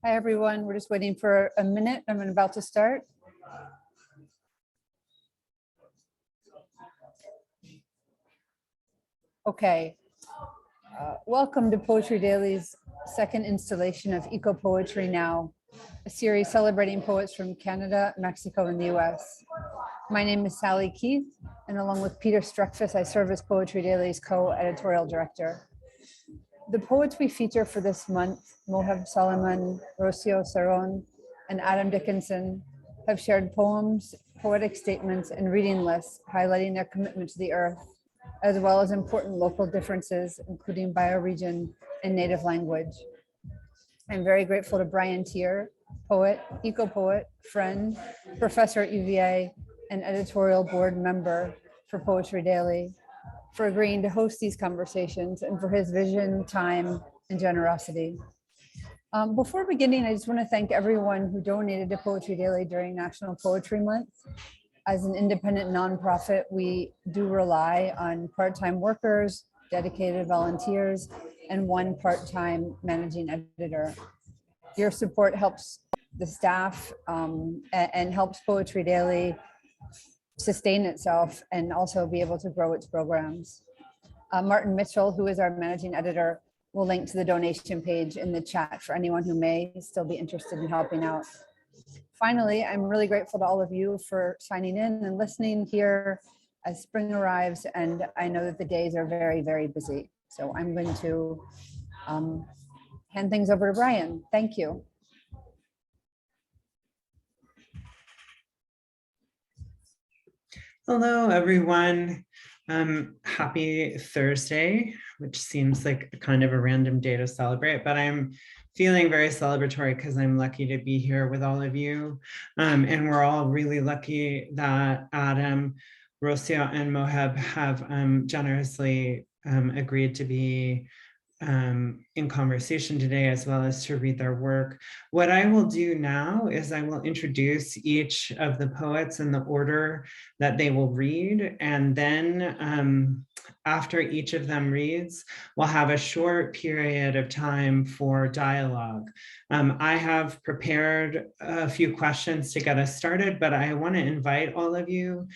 Hi, everyone. We're just waiting for a minute. I'm about to start. Okay. Welcome to Poetry Daily's second installation of Ecopoetry Now, a series celebrating poets from Canada, Mexico, and the US. My name is Sally Keith, and along with Peter Streckfus, I serve as Poetry Daily's co-editorial director. The poets we feature for this month, Moheb Soliman, Rocío Cerón, and Adam Dickinson, have shared poems, poetic statements, and reading lists highlighting their commitment to the earth, as well as important local differences, including bioregion and native language. I'm very grateful to Brian Teare, poet, eco-poet, friend, professor at UVA, and editorial board member for Poetry Daily, for agreeing to host these conversations and for his vision, time, and generosity. Before beginning, I just want to thank everyone who donated to Poetry Daily during National Poetry Month. As an independent nonprofit, we do rely on part-time workers, dedicated volunteers, and one part-time managing editor. Your support helps the staff and helps Poetry Daily sustain itself and also be able to grow its programs. Martin Mitchell, who is our managing editor, will link to the donation page in the chat for anyone who may still be interested in helping out. Finally, I'm really grateful to all of you for signing in and listening here as spring arrives, and I know that the days are very, very busy. So I'm going to hand things over to Brian. Thank you. Hello, everyone. Happy Thursday, which seems like kind of a random day to celebrate, but I'm feeling very celebratory because I'm lucky to be here with all of you. And we're all really lucky that Adam, Rocío, and Moheb have generously agreed to be in conversation today, as well as to read their work. What I will do now is I will introduce each of the poets in the order that they will read, and then after each of them reads, we'll have a short period of time for dialogue. I have prepared a few questions to get us started, but I want to invite all of you,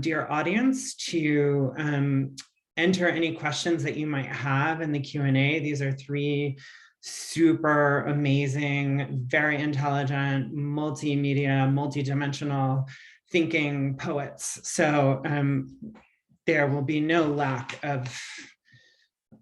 dear audience, to enter any questions that you might have in the Q&A. These are three super amazing, very intelligent, multimedia, multidimensional thinking poets. So there will be no lack of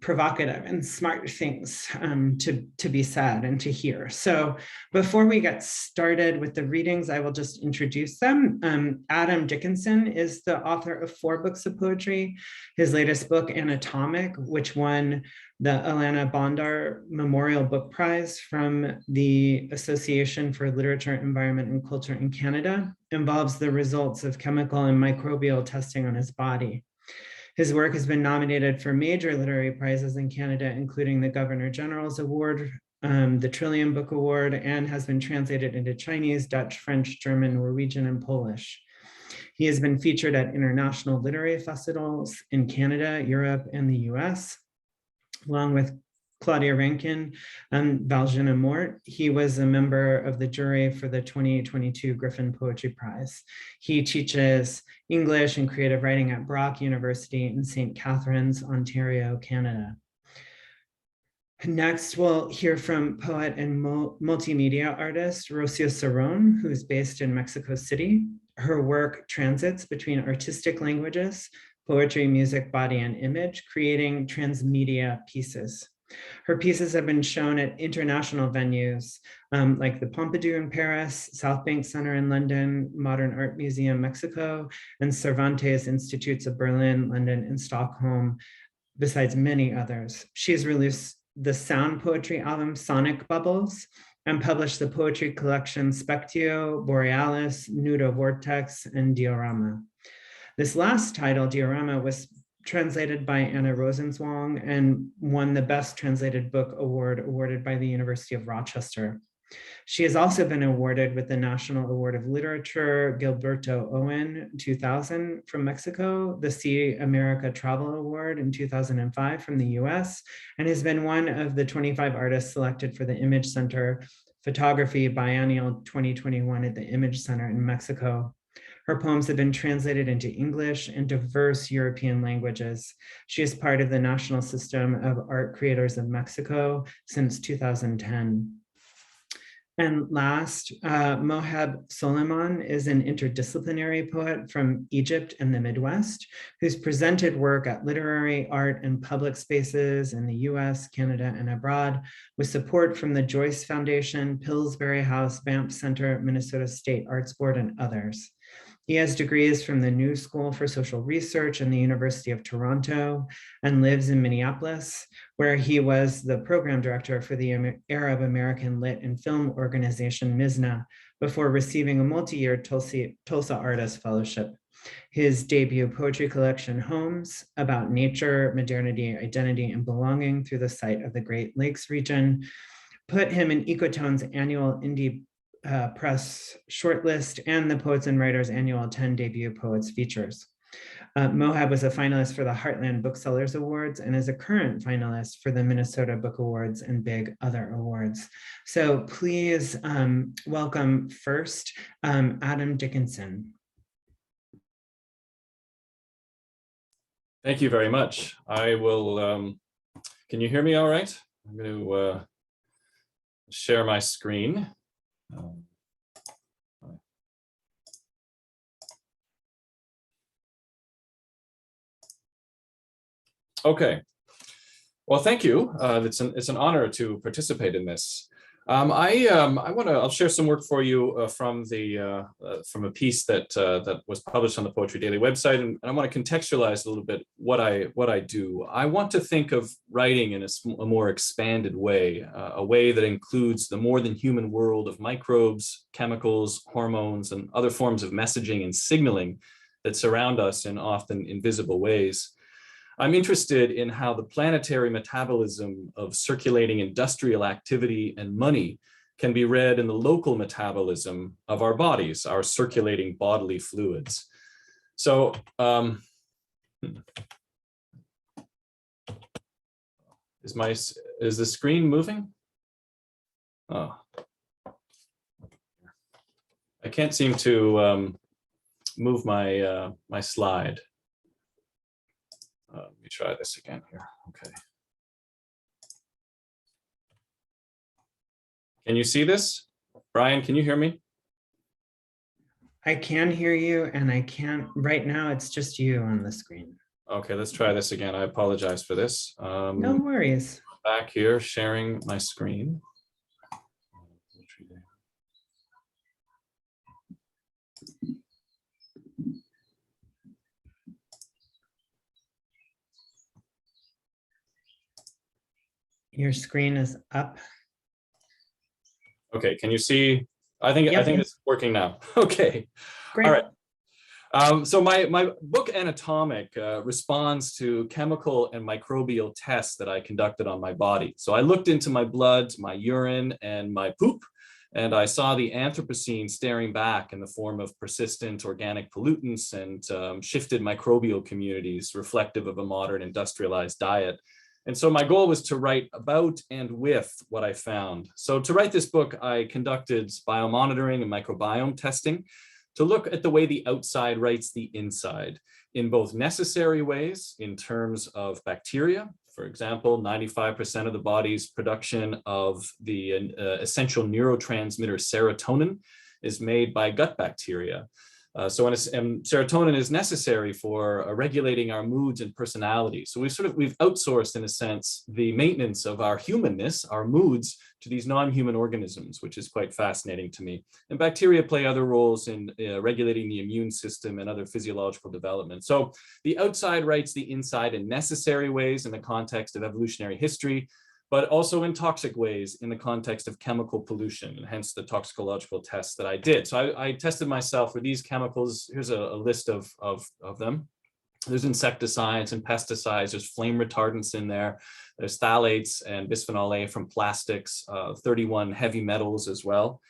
provocative and smart things to be said and to hear. So before we get started with the readings, I will just introduce them. Adam Dickinson is the author of 4 books of poetry. His latest book, Anatomic, which won the Alana Bondar Memorial Book Prize from the Association for Literature, Environment, and Culture in Canada, involves the results of chemical and microbial testing on his body. His work has been nominated for major literary prizes in Canada, including the Governor General's Award, the Trillium Book Award, and has been translated into Chinese, Dutch, French, German, Norwegian, and Polish. He has been featured at international literary festivals in Canada, Europe, and the US, along with Claudia Rankine and Valjean Mort. He was a member of the jury for the 2022 Griffin Poetry Prize. He teaches English and creative writing at Brock University in St. Catharines, Ontario, Canada. Next, we'll hear from poet and multimedia artist Rocío Cerón, who is based in Mexico City. Her work transits between artistic languages, poetry, music, body, and image, creating transmedia pieces. Her pieces have been shown at international venues like the Pompidou in Paris, South Bank Center in London, Modern Art Museum, Mexico, and Cervantes Institutes of Berlin, London, and Stockholm, besides many others. She has released the sound poetry album Sonic Bubbles and published the poetry collection Spectio, Borealis, Nudo Vortex, and Diorama. This last title, Diorama, was translated by Anna Rosenzweig and won the Best Translated Book Award awarded by the University of Rochester. She has also been awarded with the National Award of Literature, Gilberto Owen 2000 from Mexico, the See America Travel Award in 2005 from the US, and has been one of the 25 artists selected for the Image Center Photography Biennial 2021 at the Image Center in Mexico. Her poems have been translated into English and diverse European languages. She is part of the National System of Art Creators of Mexico since 2010. And last, Mohab Soleiman is an interdisciplinary poet from Egypt and the Midwest, who's presented work at literary, art, and public spaces in the US, Canada, and abroad, with support from the Joyce Foundation, Pillsbury House, Banff Center, Minnesota State Arts Board, and others. He has degrees from the New School for Social Research and the University of Toronto and lives in Minneapolis, where he was the program director for the Arab American Lit and Film Organization, MISNA, before receiving a multi-year Tulsa Artist Fellowship. His debut poetry collection, Homes, about nature, modernity, identity, and belonging through the site of the Great Lakes region, put him in Ecotone's annual Indie Press shortlist and the Poets and Writers Annual 10 Debut Poets features. Mohab was a finalist for the Heartland Booksellers Awards and is a current finalist for the Minnesota Book Awards and big other awards. So please welcome first Adam Dickinson. Thank you very much. I will, can you hear me all right? I'm going to share my screen. Okay. Well, thank you. It's an honor to participate in this. I'll share some work for you from a piece that was published on the Poetry Daily website, and I want to contextualize a little bit what I do. I want to think of writing in a more expanded way, a way that includes the more than human world of microbes, chemicals, hormones, and other forms of messaging and signaling that surround us in often invisible ways. I'm interested in how the planetary metabolism of circulating industrial activity and money can be read in the local metabolism of our bodies, our circulating bodily fluids. So, is the screen moving? Oh, I can't seem to move my my slide. Let me try this again here. Okay. Can you see this? Brian, can you hear me? I can hear you, and I can't, right now it's just you on the screen. Okay, let's try this again. I apologize for this. No worries. Back here, sharing my screen. Your screen is up. Okay, can you see? I think it's working now. Okay, Great. All right. So my book Anatomic responds to chemical and microbial tests that I conducted on my body. So I looked into my blood, my urine, and my poop, and I saw the Anthropocene staring back in the form of persistent organic pollutants and shifted microbial communities reflective of a modern industrialized diet. And so my goal was to write about and with what I found. So to write this book, I conducted biomonitoring and microbiome testing to look at the way the outside writes the inside in both necessary ways in terms of bacteria. For example, 95% of the body's production of the essential neurotransmitter serotonin is made by gut bacteria. And serotonin is necessary for regulating our moods and personality. So we've outsourced, in a sense, the maintenance of our humanness, our moods, to these non-human organisms, which is quite fascinating to me. And bacteria play other roles in regulating the immune system and other physiological development. So the outside writes the inside in necessary ways in the context of evolutionary history, but also in toxic ways in the context of chemical pollution, and hence the toxicological tests that I did. So I tested myself for these chemicals. Here's a list of them. There's insecticides and pesticides, there's flame retardants in there, there's phthalates and bisphenol A from plastics, 31 heavy metals as well.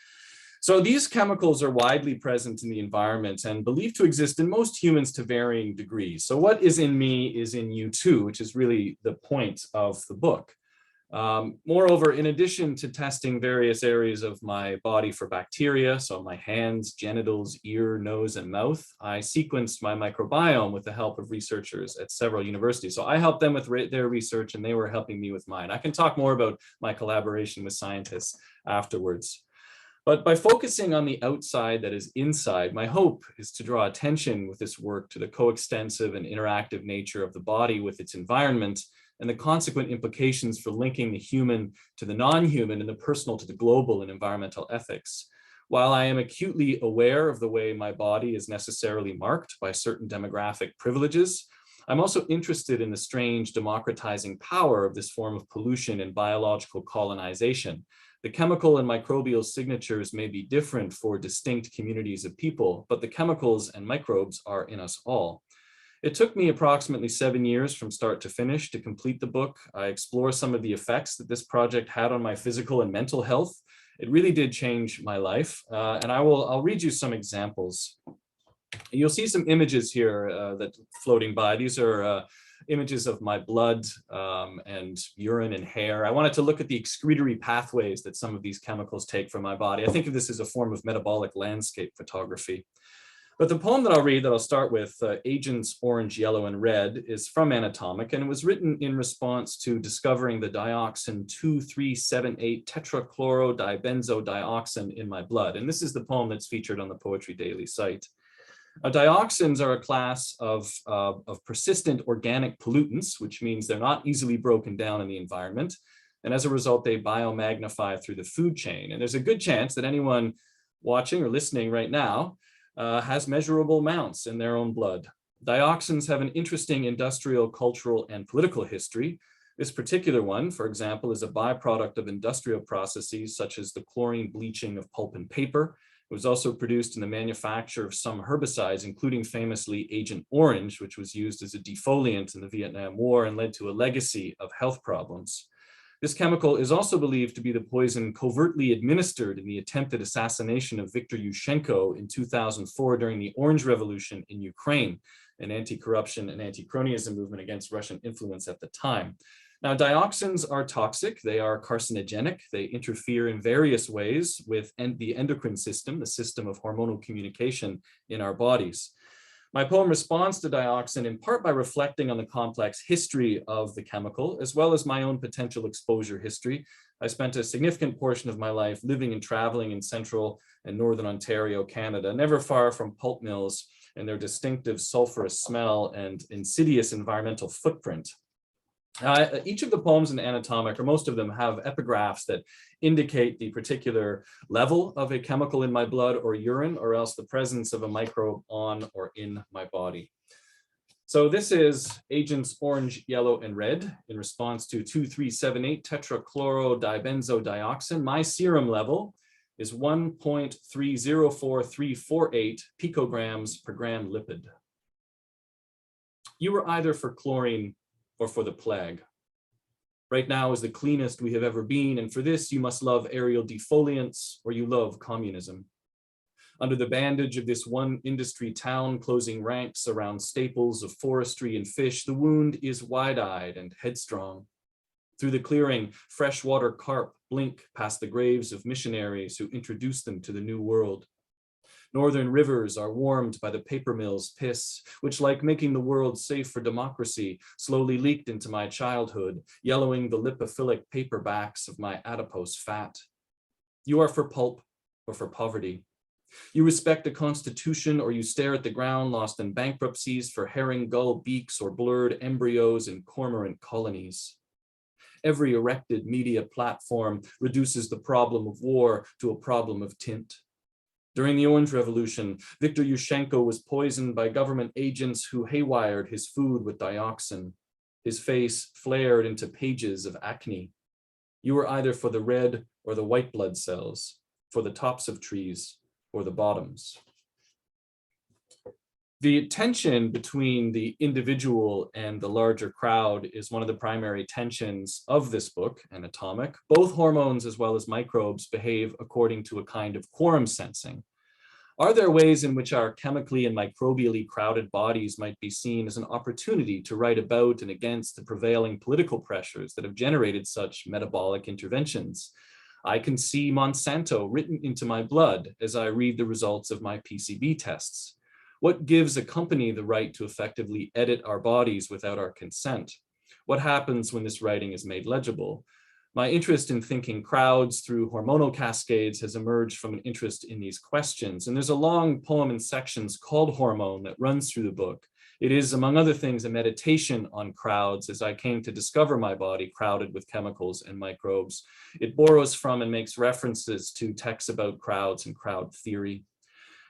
So these chemicals are widely present in the environment and believed to exist in most humans to varying degrees. So what is in me is in you too, which is really the point of the book. Moreover, in addition to testing various areas of my body for bacteria, so my hands, genitals, ear, nose, and mouth, I sequenced my microbiome with the help of researchers at several universities. So I helped them with their research and they were helping me with mine. I can talk more about my collaboration with scientists afterwards. But by focusing on the outside that is inside, my hope is to draw attention with this work to the coextensive and interactive nature of the body with its environment and the consequent implications for linking the human to the non-human and the personal to the global in environmental ethics. While I am acutely aware of the way my body is necessarily marked by certain demographic privileges, I'm also interested in the strange democratizing power of this form of pollution and biological colonization. The chemical and microbial signatures may be different for distinct communities of people, but the chemicals and microbes are in us all. It took me approximately 7 years from start to finish to complete the book. I explore some of the effects that this project had on my physical and mental health. It really did change my life, and I'll read you some examples. You'll see some images here that floating by. These are images of my blood and urine and hair. I wanted to look at the excretory pathways that some of these chemicals take from my body. I think of this as a form of metabolic landscape photography. But the poem that I'll read, that I'll start with, Agents Orange, Yellow, and Red, is from Anatomic, and it was written in response to discovering the dioxin 2378 tetrachlorodibenzodioxin in my blood. And this is the poem that's featured on the Poetry Daily site. Dioxins are a class of persistent organic pollutants, which means they're not easily broken down in the environment. And as a result, they biomagnify through the food chain. And there's a good chance that anyone watching or listening right now has measurable amounts in their own blood. Dioxins have an interesting industrial, cultural, and political history. This particular one, for example, is a byproduct of industrial processes such as the chlorine bleaching of pulp and paper. It was also produced in the manufacture of some herbicides, including famously Agent Orange, which was used as a defoliant in the Vietnam War and led to a legacy of health problems. This chemical is also believed to be the poison covertly administered in the attempted assassination of Viktor Yushchenko in 2004 during the Orange Revolution in Ukraine, an anti-corruption and anti-cronyism movement against Russian influence at the time. Now, dioxins are toxic, they are carcinogenic, they interfere in various ways with the endocrine system, the system of hormonal communication in our bodies. My poem responds to dioxin in part by reflecting on the complex history of the chemical, as well as my own potential exposure history. I spent a significant portion of my life living and traveling in central and northern Ontario, Canada, never far from pulp mills and their distinctive sulfurous smell and insidious environmental footprint. Each of the poems in Anatomic, or most of them, have epigraphs that indicate the particular level of a chemical in my blood or urine, or else the presence of a microbe on or in my body. So this is Agents Orange, Yellow, and Red in response to 2378 tetrachlorodibenzodioxin. My serum level is 1.304348 picograms per gram lipid. You were either for chlorine or for the plague. Right now is the cleanest we have ever been, and for this you must love aerial defoliants or you love communism. Under the bandage of this one industry town closing ranks around staples of forestry and fish, the wound is wide-eyed and headstrong. Through the clearing, freshwater carp blink past the graves of missionaries who introduced them to the New World. Northern rivers are warmed by the paper mill's piss, which, like making the world safe for democracy, slowly leaked into my childhood, yellowing the lipophilic paperbacks of my adipose fat. You are for pulp or for poverty. You respect a constitution or you stare at the ground lost in bankruptcies for herring gull beaks or blurred embryos in cormorant colonies. Every erected media platform reduces the problem of war to a problem of tint. During the Orange Revolution, Viktor Yushchenko was poisoned by government agents who haywired his food with dioxin. His face flared into pages of acne. You were either for the red or the white blood cells, for the tops of trees or the bottoms. The tension between the individual and the larger crowd is one of the primary tensions of this book, Anatomic. Both hormones as well as microbes behave according to a kind of quorum sensing. Are there ways in which our chemically and microbially crowded bodies might be seen as an opportunity to write about and against the prevailing political pressures that have generated such metabolic interventions? I can see Monsanto written into my blood as I read the results of my PCB tests. What gives a company the right to effectively edit our bodies without our consent? What happens when this writing is made legible? My interest in thinking crowds through hormonal cascades has emerged from an interest in these questions. And there's a long poem in sections called Hormone that runs through the book. It is, among other things, a meditation on crowds as I came to discover my body crowded with chemicals and microbes. It borrows from and makes references to texts about crowds and crowd theory.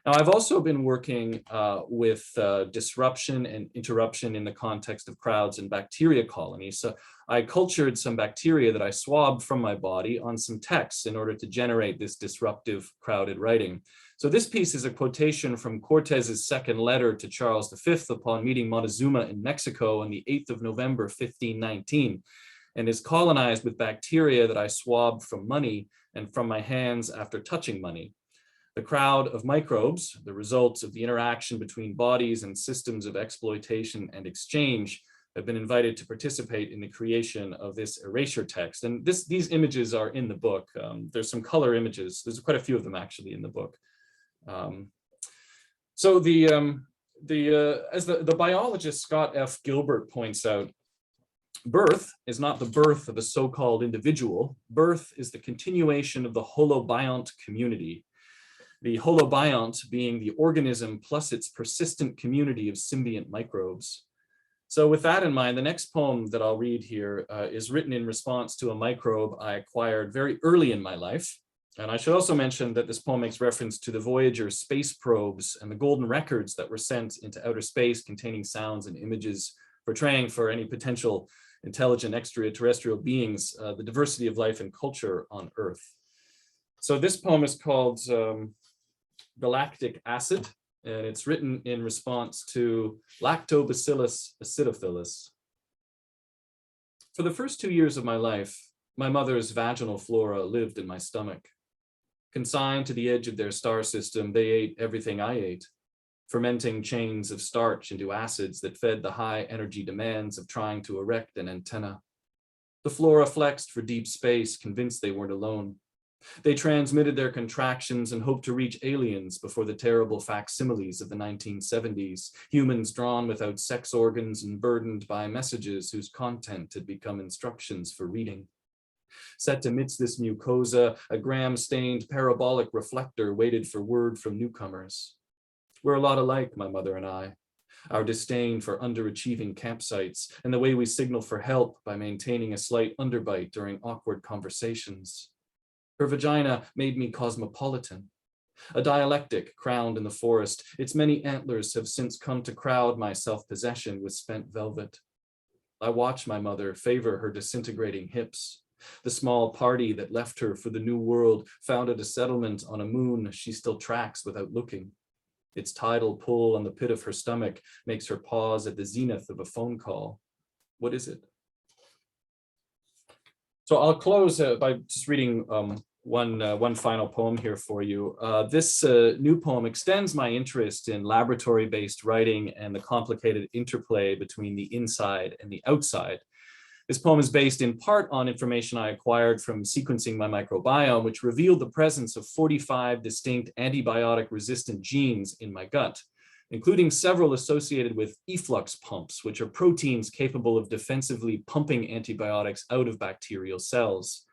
Now, I've also been working with disruption and interruption in the context of crowds and bacteria colonies. So I cultured some bacteria that I swabbed from my body on some texts in order to generate this disruptive crowded writing. So this piece is a quotation from Cortez's second letter to Charles V upon meeting Montezuma in Mexico on the 8th of November, 1519, and is colonized with bacteria that I swabbed from money and from my hands after touching money. The crowd of microbes, the results of the interaction between bodies and systems of exploitation and exchange, have been invited to participate in the creation of this erasure text. And these images are in the book. There's some color images. There's quite a few of them actually in the book. So as the biologist Scott F. Gilbert points out, birth is not the birth of a so-called individual. Birth is the continuation of the holobiont community. The holobiont being the organism plus its persistent community of symbiont microbes. So with that in mind, the next poem that I'll read here is written in response to a microbe I acquired very early in my life. And I should also mention that this poem makes reference to the Voyager space probes and the golden records that were sent into outer space containing sounds and images portraying for any potential intelligent extraterrestrial beings the diversity of life and culture on Earth. So this poem is called Galactic Acid, and it's written in response to Lactobacillus acidophilus. For the first 2 years of my life, my mother's vaginal flora lived in my stomach. Consigned to the edge of their star system, they ate everything I ate, fermenting chains of starch into acids that fed the high energy demands of trying to erect an antenna. The flora flexed for deep space, convinced they weren't alone. They transmitted their contractions and hoped to reach aliens before the terrible facsimiles of the 1970s, humans drawn without sex organs and burdened by messages whose content had become instructions for reading. Set amidst this mucosa, a gram-stained parabolic reflector waited for word from newcomers. We're a lot alike, my mother and I. Our disdain for underachieving campsites and the way we signal for help by maintaining a slight underbite during awkward conversations. Her vagina made me cosmopolitan, a dialectic crowned in the forest. Its many antlers have since come to crowd my self-possession with spent velvet. I watch my mother favor her disintegrating hips. The small party that left her for the new world founded a settlement on a moon she still tracks without looking. Its tidal pull on the pit of her stomach makes her pause at the zenith of a phone call. What is it? So I'll close by just reading one final poem here for you. This new poem extends my interest in laboratory-based writing and the complicated interplay between the inside and the outside. This poem is based in part on information I acquired from sequencing my microbiome, which revealed the presence of 45 distinct antibiotic-resistant genes in my gut, including several associated with efflux pumps, which are proteins capable of defensively pumping antibiotics out of bacterial cells.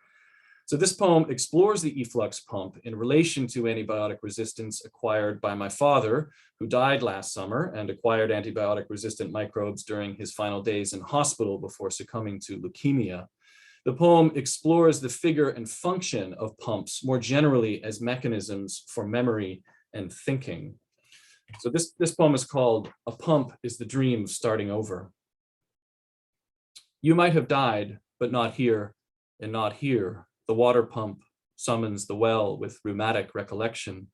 So this poem explores the efflux pump in relation to antibiotic resistance acquired by my father, who died last summer and acquired antibiotic resistant microbes during his final days in hospital before succumbing to leukemia. The poem explores the figure and function of pumps more generally as mechanisms for memory and thinking. So this poem is called "A Pump is the Dream of Starting Over." You might have died, but not here and not here. The water pump summons the well with rheumatic recollection.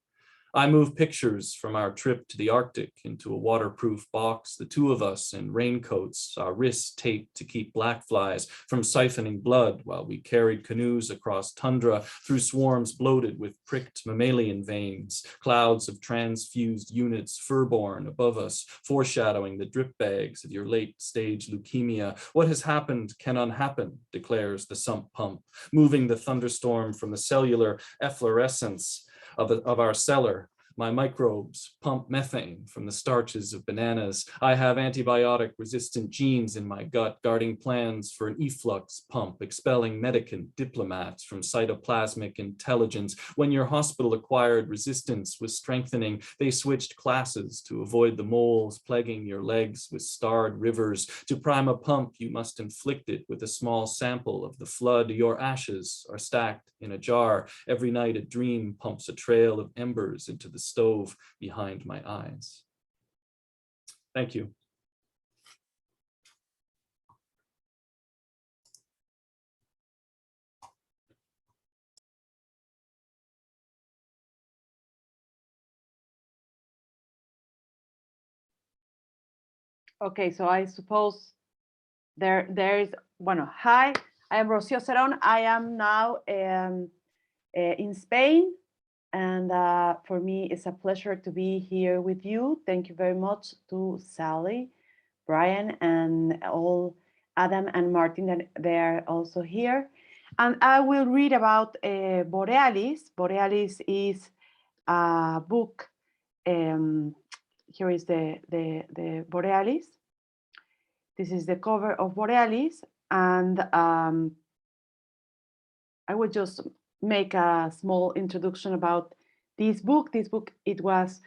I move pictures from our trip to the Arctic into a waterproof box, the two of us in raincoats, our wrists taped to keep black flies from siphoning blood while we carried canoes across tundra through swarms bloated with pricked mammalian veins, clouds of transfused units fur-born above us, foreshadowing the drip bags of your late-stage leukemia. What has happened can unhappen, declares the sump pump, moving the thunderstorm from the cellular efflorescence of our cellar. My microbes pump methane from the starches of bananas. I have antibiotic-resistant genes in my gut, guarding plans for an efflux pump, expelling medicant diplomats from cytoplasmic intelligence. When your hospital-acquired resistance was strengthening, they switched classes to avoid the moles plaguing your legs with starred rivers. To prime a pump, you must inflict it with a small sample of the flood. Your ashes are stacked in a jar. Every night, a dream pumps a trail of embers into the stove behind my eyes. Thank you. Okay, so I suppose there is, bueno, hi, I am Rocío Cerón. I am now in Spain. And for me, it's a pleasure to be here with you. Thank you very much to Sally, Brian, and all Adam and Martin that they are also here. And I will read about Borealis. Borealis is a book. Here is the Borealis. This is the cover of Borealis. And I will just make a small introduction about this book. This book, it was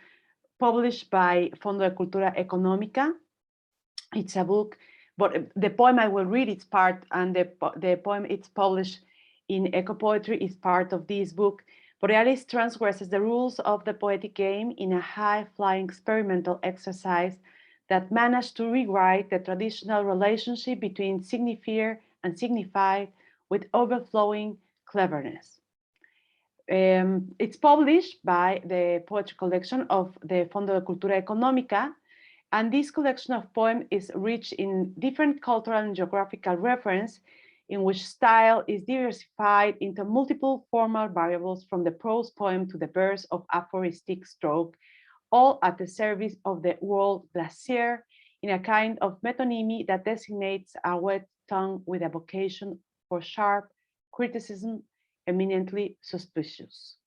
published by Fondo de Cultura Económica. It's a book, but the poem I will read, it's part, and the poem it's published in Ecopoetry is part of this book. Borealis transgresses the rules of the poetic game in a high-flying experimental exercise that managed to rewrite the traditional relationship between signifier and signified with overflowing cleverness. It's published by the poetry collection of the Fondo de Cultura Económica, and this collection of poems is rich in different cultural and geographical reference, in which style is diversified into multiple formal variables from the prose poem to the verse of aphoristic stroke, all at the service of the world glacier in a kind of metonymy that designates a wet tongue with a vocation for sharp criticism, eminently suspicious.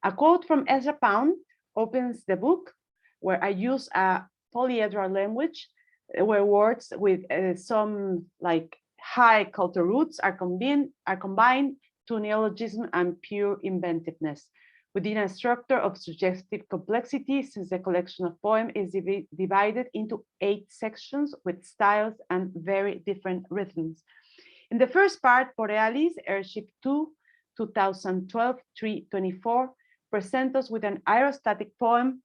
A quote from Ezra Pound opens the book, where I use a polyhedral language, where words with some like high cultural roots are combined to neologism and pure inventiveness within a structure of suggestive complexity, since the collection of poems is divided into 8 sections with styles and very different rhythms. In the first part, Borealis, Airship 2, 2012-324, presents us with an aerostatic poem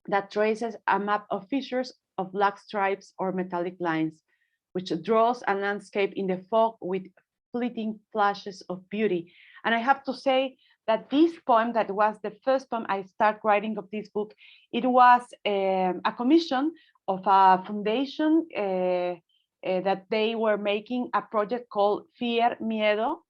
that traces a map of fissures of black stripes or metallic lines, which draws a landscape in the fog with fleeting flashes of beauty. And I have to say that this poem, that was the first poem I started writing of this book, it was a commission of a foundation that they were making a project called Fear, Miedo,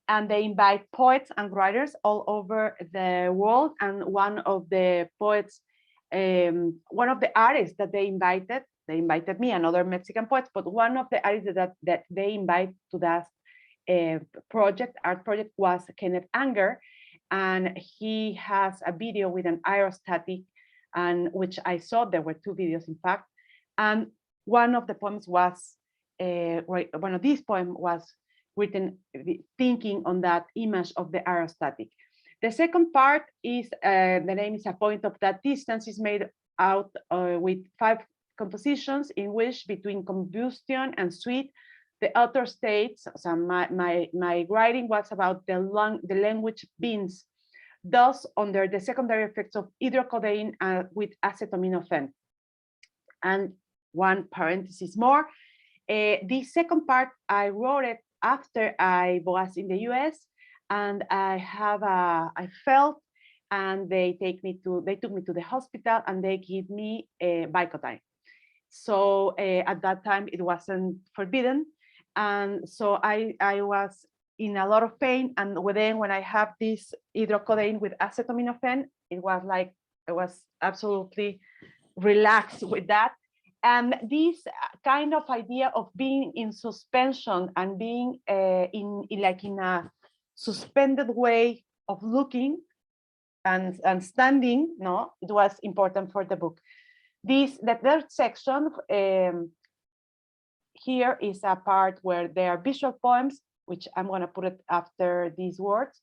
and they invite poets and writers all over the world. And one of the poets, one of the artists that they invited me and other Mexican poets, but one of the artists that they invite to that art project was Kenneth Anger, and he has a video with an aerostatic, and which I saw. There were 2 videos, in fact, and one of the poems was one of these poems was written thinking on that image of the aerostatic. The second part is the name is A Point of That Distance, is made out with 5 compositions in which, between combustion and sweet, the author states, so my writing was about the language beans, thus under the secondary effects of hydrocodeine with acetaminophen. And one parenthesis more, the second part, I wrote it after I was in the US, and I felt and they took me to the hospital, and they give me Vicodin. So at that time it wasn't forbidden, and so I was in a lot of pain. And then when I have this hydrocodone with acetaminophen, it was like I was absolutely relaxed with that. And this kind of idea of being in suspension and being in a suspended way of looking and standing, no, it was important for the book. The third section here is a part where there are visual poems, which I'm going to put it after these words.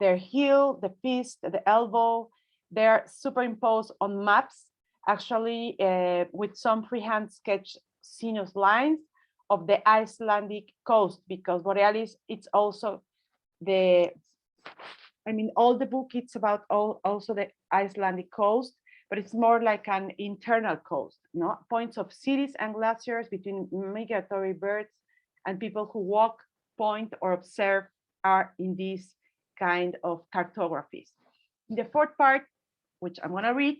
Their heel, the fist, the elbow, they're superimposed on maps, actually with some freehand sketch sinuous lines of the Icelandic coast, because Borealis, it's also all the book, it's about also the Icelandic coast, but it's more like an internal coast, no? Points of cities and glaciers between migratory birds and people who walk, point, or observe are in these kind of cartographies. In the fourth part, which I'm going to read,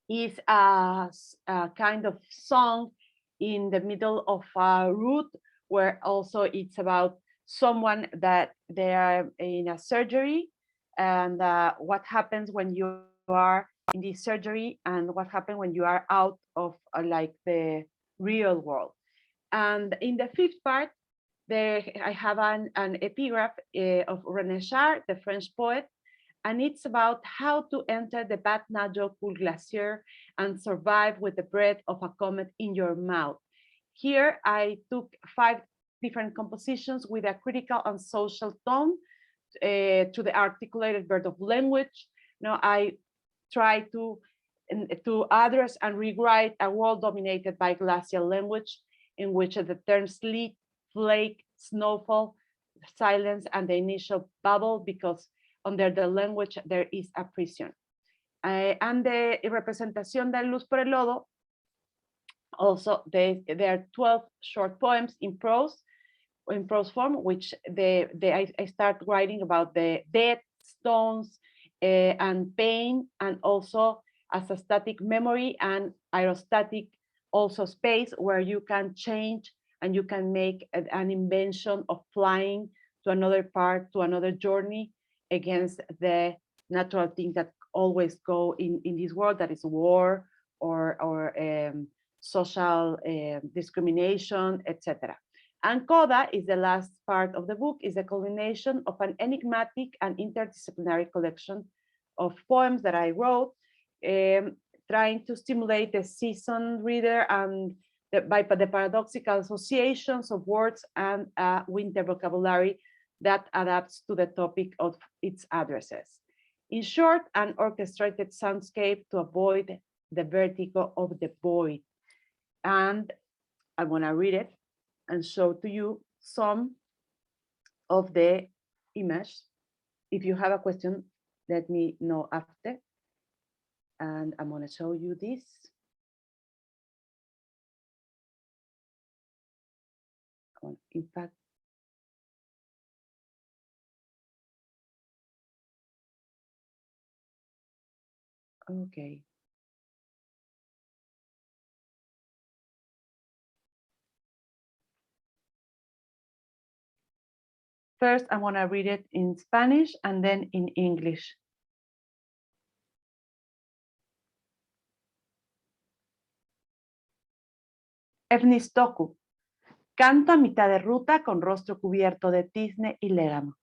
is a kind of song in the middle of a route, where also it's about someone that they are in a surgery, and what happens when you are in this surgery, and what happens when you are out of like the real world. And in the fifth part, I have an epigraph of René Char, the French poet, and it's about how to enter the Vatnajökull glacier and survive with the breath of a comet in your mouth. Here I took 5 different compositions with a critical and social tone to the articulated birth of language. Now I try to address and rewrite a world dominated by glacial language, in which the terms sleet, flake, snowfall, silence, and the initial bubble, because under the language there is a prison. And the representación de luz por el lodo, also there are 12 short poems in prose form, which I start writing about the death, stones, and pain, and also as a static memory and aerostatic also space, where you can change and you can make an invention of flying to another part, to another journey, against the natural things that always go in this world, that is war or social discrimination, etc. And Coda is the last part of the book, is the culmination of an enigmatic and interdisciplinary collection of poems that I wrote, trying to stimulate the seasoned reader and by the paradoxical associations of words and winter vocabulary that adapts to the topic of its addresses. In short, an orchestrated soundscape to avoid the vertigo of the void. And I want to read it and show to you some of the image. If you have a question, let me know after. And I'm going to show you this. In fact, okay. First, I want to read it in Spanish and then in English. Evnistoku. Canto a mitad de ruta con rostro cubierto de tizne y légamo.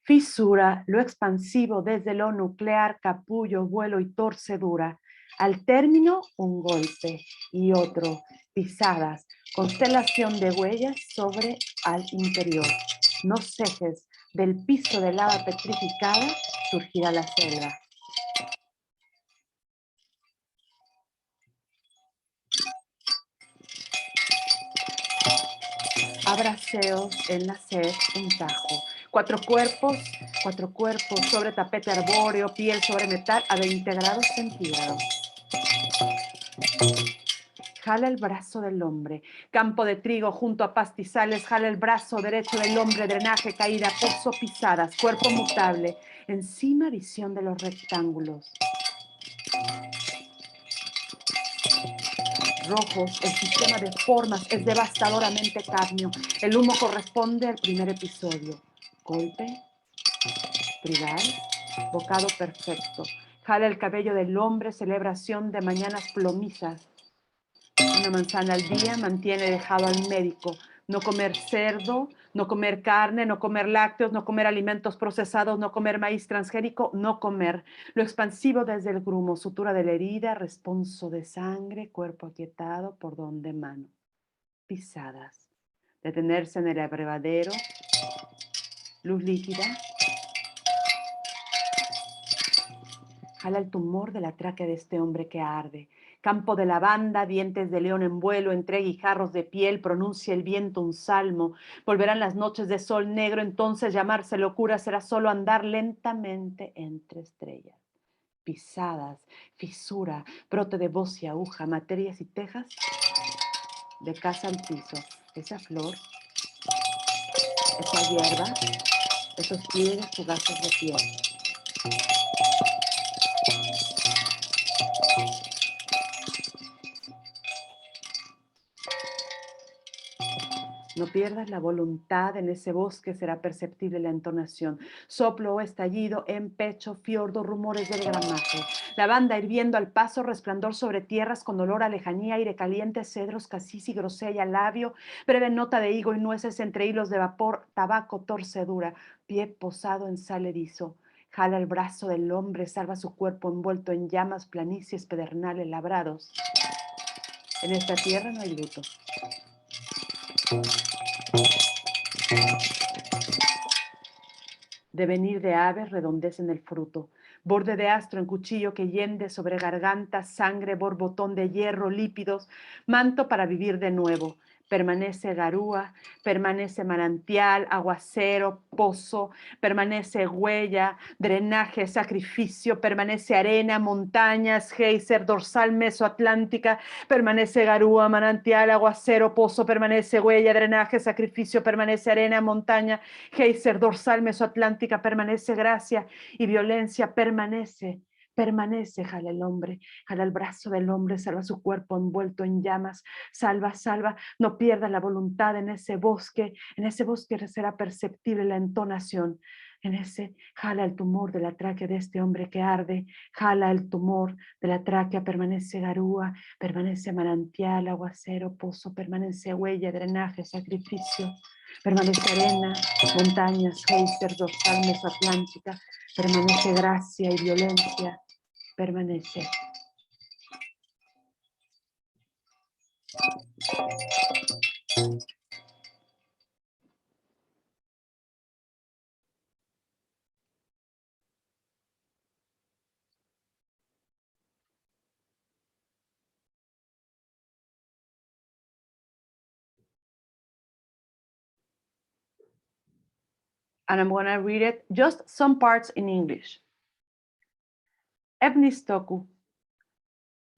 Fisura, lo expansivo desde lo nuclear, capullo, vuelo y torcedura. Al término, un golpe y otro, pisadas, constelación de huellas sobre al interior. No cejes, del piso de lava petrificada surgirá la selva. Abraseos en la sed, un tajo. Cuatro cuerpos sobre tapete arbóreo, piel sobre metal a 20 grados centígrados. Jala el brazo del hombre. Campo de trigo junto a pastizales. Jala el brazo derecho del hombre. Drenaje, caída, pozo, pisadas. Cuerpo mutable. Encima visión de los rectángulos. Rojos, el sistema de formas es devastadoramente cadmio. El humo corresponde al primer episodio. Golpe, trigal, bocado perfecto. Jala el cabello del hombre, celebración de mañanas plomizas. Una manzana al día mantiene dejado al médico. No comer cerdo, no comer carne, no comer lácteos, no comer alimentos procesados, no comer maíz transgénico, no comer. Lo expansivo desde el grumo, sutura de la herida, responso de sangre, cuerpo aquietado, por donde mano. Pisadas. Detenerse en el abrevadero. Luz líquida. Jala el tumor de la tráquea de este hombre que arde. Campo de lavanda, dientes de león en vuelo, entre guijarros de piel, pronuncia el viento un salmo. Volverán las noches de sol negro, entonces llamarse locura será solo andar lentamente entre estrellas. Pisadas, fisura, brote de voz y aguja, materias y tejas, de casa al piso. Esa flor, esa hierba, esos pliegues fugaces de piel. No pierdas la voluntad, en ese bosque será perceptible la entonación. Soplo o estallido en pecho, fiordo, rumores del gramaje. Lavanda hirviendo al paso, resplandor sobre tierras con olor a lejanía, aire caliente, cedros, casis y grosella, labio, breve nota de higo y nueces entre hilos de vapor, tabaco, torcedura, pie posado en sal erizo. Jala el brazo del hombre, salva su cuerpo envuelto en llamas, planicies, pedernales labrados. En esta tierra no hay luto. Devenir de aves, redondez en el fruto. Borde de astro en cuchillo que yende sobre garganta, sangre, borbotón de hierro, lípidos, manto para vivir de nuevo. Permanece garúa, permanece manantial, aguacero, pozo, permanece huella, drenaje, sacrificio, permanece arena, montañas, geyser, dorsal mesoatlántica, permanece garúa, manantial, aguacero, pozo, permanece huella, drenaje, sacrificio, permanece arena, montaña, geyser, dorsal mesoatlántica, permanece gracia y violencia, permanece. Permanece, jala el hombre, jala el brazo del hombre, salva su cuerpo envuelto en llamas, salva, salva, no pierda la voluntad en ese bosque será perceptible la entonación, en ese jala el tumor de la tráquea de este hombre que arde, jala el tumor de la tráquea, permanece garúa, permanece manantial, aguacero, pozo, permanece huella, drenaje, sacrificio, permanece arena, montañas, geyser, dorsal mesoatlántica, permanece gracia y violencia, permanece. And I'm gonna read it, just some parts in English. Ebnistoku,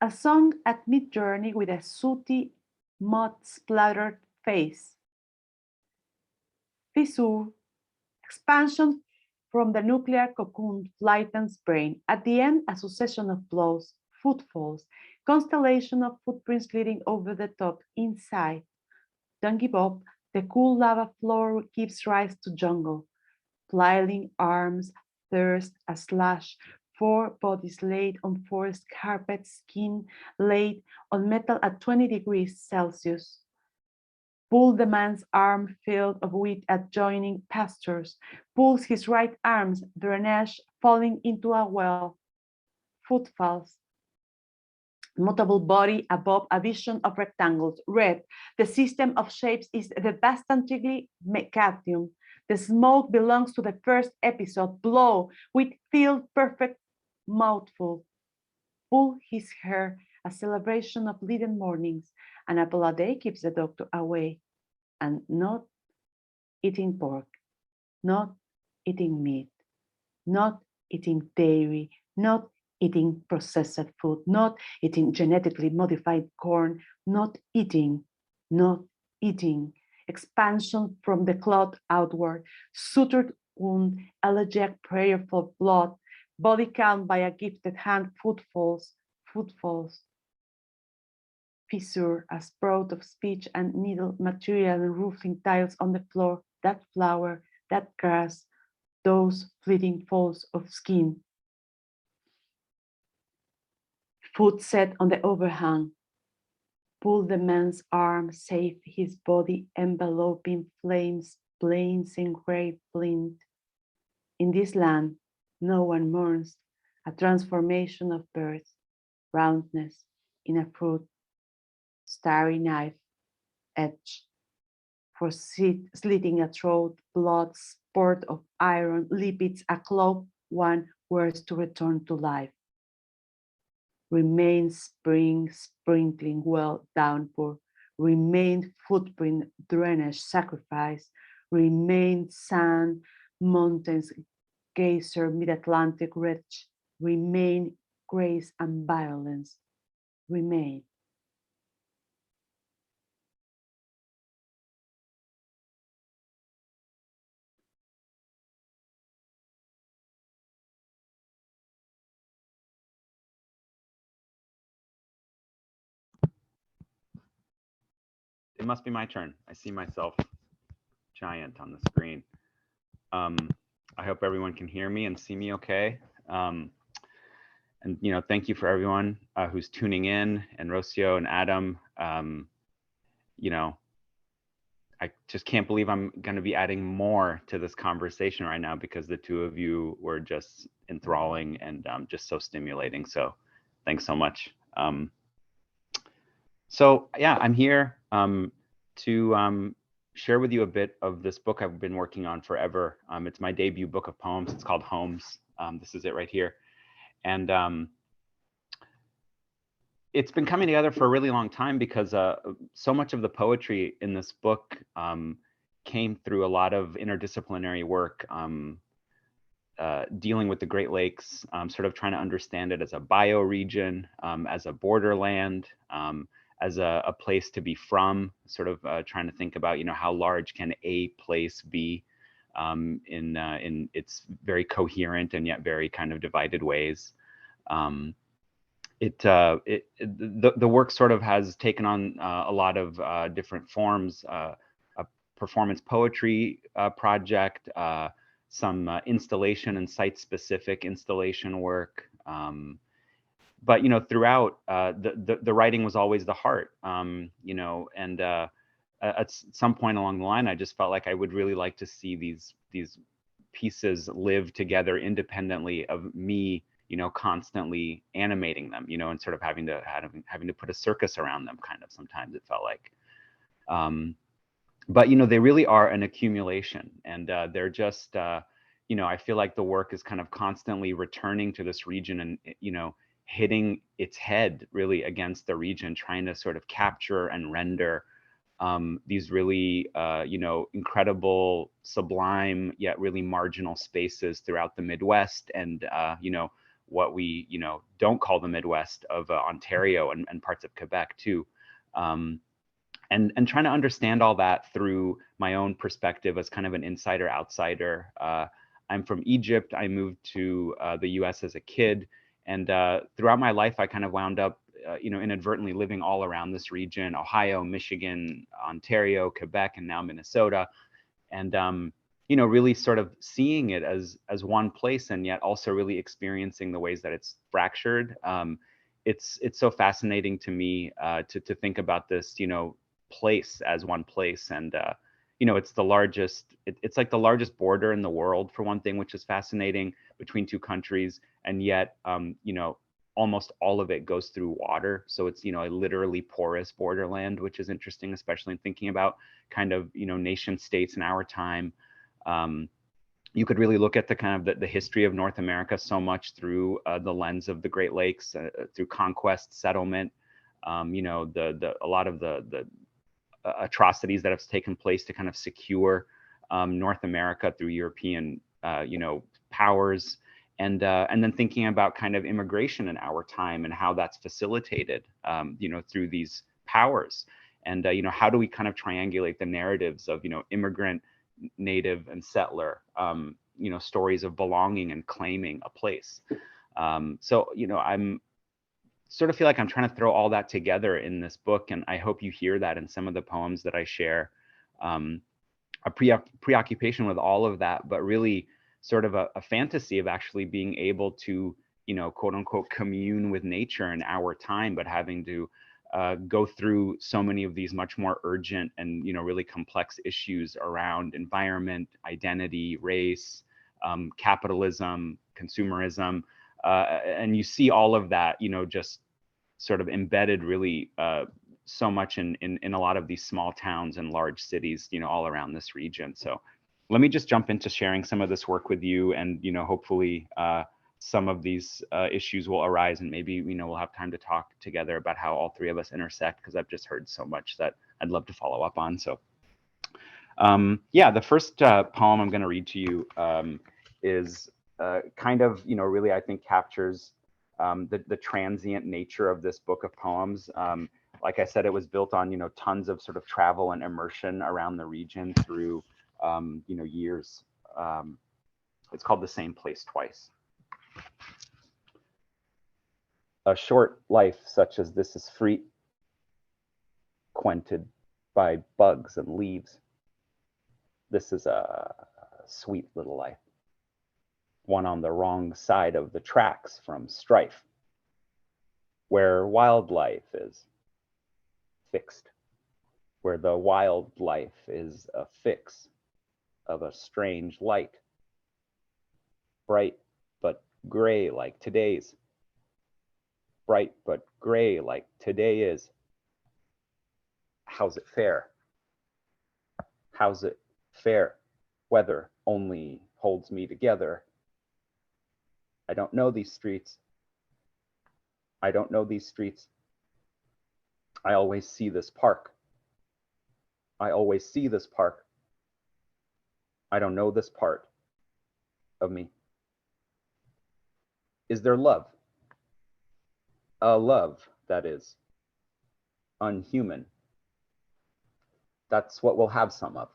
a song at mid-journey with a sooty, mud-splattered face. Fissure, expansion from the nuclear cocoon flightens brain. At the end, a succession of blows, footfalls, constellation of footprints leading over the top. Inside, don't give up, the cool lava floor gives rise to jungle. Flailing arms, thirst, a slash, 4 bodies laid on forest carpet, skin laid on metal at 20 degrees Celsius. Pull the man's arm filled of wheat adjoining pastures. Pulls his right arm's drainage falling into a well. Footfalls. Mutable body above a vision of rectangles. Red. The system of shapes is devastatingly cadmium. The smoke belongs to the first episode. Blow with filled perfect mouthful. Pull his hair, a celebration of leaden mornings. An apple a day keeps the doctor away. And not eating pork, not eating meat, not eating dairy, not eating processed food, not eating genetically modified corn, not eating, expansion from the clot outward, sutured wound, elegiac prayer for blood, body count by a gifted hand, footfalls, fissure as broad of speech and needle material and roofing tiles on the floor, that flower, that grass, those fleeting folds of skin. Foot set on the overhang, pull the man's arm, save his body enveloping flames, plains engraved flint. In this land, no one mourns a transformation of birth, roundness in a fruit, starry knife edge, for slitting a throat, blood, sport of iron, lipids, a cloak one wears to return to life. Remain spring, sprinkling well downpour, remain footprint, drainage, sacrifice, remain sand, mountains, geyser, mid-Atlantic ridge, remain grace and violence, remain. It must be my turn. I see myself giant on the screen. I hope everyone can hear me and see me okay. And thank you for everyone who's tuning in, and Rocío and Adam. I just can't believe I'm going to be adding more to this conversation right now, because the two of you were just enthralling and just so stimulating. So thanks so much. So yeah, I'm here to share with you a bit of this book I've been working on forever. It's my debut book of poems. It's called Homes. This is it right here. And it's been coming together for a really long time, because so much of the poetry in this book came through a lot of interdisciplinary work, dealing with the Great Lakes, sort of trying to understand it as a bioregion, as a borderland, as a place to be from, sort of trying to think about, how large can a place be in its very coherent and yet very kind of divided ways. The work sort of has taken on a lot of different forms, a performance poetry project, some installation and site-specific installation work. But throughout, the writing was always the heart, and at some point along the line, I just felt like I would really like to see these pieces live together independently of me, constantly animating them, and sort of having to put a circus around them, kind of, sometimes it felt like. But they really are an accumulation, and they're just, I feel like the work is kind of constantly returning to this region and, hitting its head really against the region, trying to sort of capture and render these really, incredible, sublime, yet really marginal spaces throughout the Midwest, and, what we, don't call the Midwest of Ontario and parts of Quebec too. And trying to understand all that through my own perspective as kind of an insider-outsider. I'm from Egypt. I moved to the US as a kid. And throughout my life, I kind of wound up, inadvertently living all around this region: Ohio, Michigan, Ontario, Quebec, and now Minnesota. And, really sort of seeing it as one place, and yet also really experiencing the ways that it's fractured. It's so fascinating to me to think about this, place as one place. And, it's the largest, it's like the largest border in the world, for one thing, which is fascinating, between two countries. And yet, almost all of it goes through water. So it's, a literally porous borderland, which is interesting, especially in thinking about kind of, nation states in our time. You could really look at the kind of the history of North America so much through the lens of the Great Lakes, through conquest, settlement, a lot of the atrocities that have taken place to kind of secure North America through European, powers. and then thinking about kind of immigration in our time and how that's facilitated, through these powers. And, how do we kind of triangulate the narratives of, immigrant, native, and settler, stories of belonging and claiming a place. So, I'm sort of feel like I'm trying to throw all that together in this book, and I hope you hear that in some of the poems that I share. A preoccupation with all of that, but really sort of a fantasy of actually being able to, quote unquote, commune with nature in our time, but having to go through so many of these much more urgent and, really complex issues around environment, identity, race, capitalism, consumerism. And you see all of that, just sort of embedded really so much in a lot of these small towns and large cities, all around this region. So let me just jump into sharing some of this work with you, and, hopefully some of these issues will arise, and maybe, we'll have time to talk together about how all three of us intersect, because I've just heard so much that I'd love to follow up on. So yeah, the first poem I'm going to read to you is kind of, really, I think captures the transient nature of this book of poems. Like I said, it was built on, tons of sort of travel and immersion around the region through, years. It's called The Same Place Twice. A short life such as this is frequented by bugs and leaves. This is a sweet little life, one on the wrong side of the tracks from strife, where wildlife is fixed, where the wildlife is a fix of a strange light, bright but gray like today's, bright but gray like today is. How's it fare? How's it fare? Weather only holds me together. I don't know these streets. I don't know these streets. I always see this park. I always see this park. I don't know this part of me. Is there love? A love that is unhuman. That's what we'll have some of.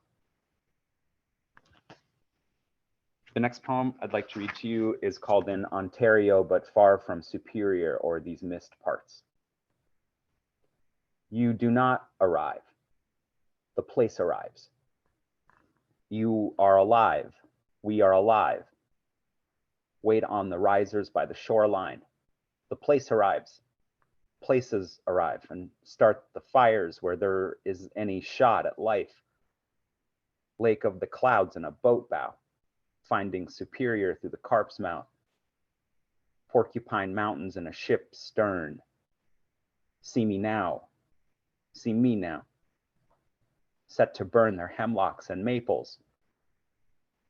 The next poem I'd like to read to you is called In Ontario but Far from Superior, or These Missed Parts. You do not arrive. The place arrives. You are alive. We are alive. Wait on the risers by the shoreline. The place arrives. Places arrive, and start the fires where there is any shot at life. Lake of the clouds in a boat bow, finding Superior through the carp's mouth. Porcupine mountains in a ship's stern. See me now. See me now. Set to burn their hemlocks and maples.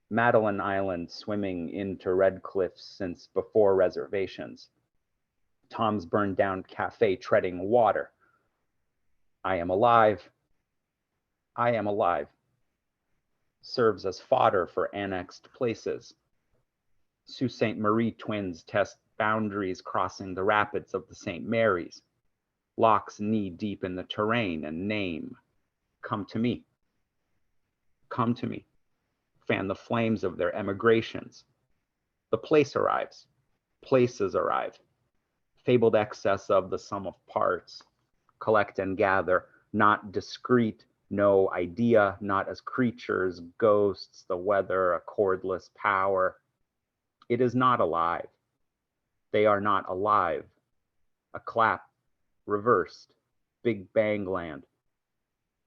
Madeline Island swimming into red cliffs since before reservations. Tom's burned down cafe treading water. I am alive. I am alive. Serves as fodder for annexed places. Sault Ste. Marie twins test boundaries crossing the rapids of the St. Mary's. Locks knee deep in the terrain and name. Come to me. Come to me. Fan the flames of their emigrations. The place arrives. Places arrive. Fabled excess of the sum of parts. Collect and gather, not discrete, no idea, not as creatures, ghosts, the weather, a cordless power. It is not alive. They are not alive. A clap, reversed, Big Bang land.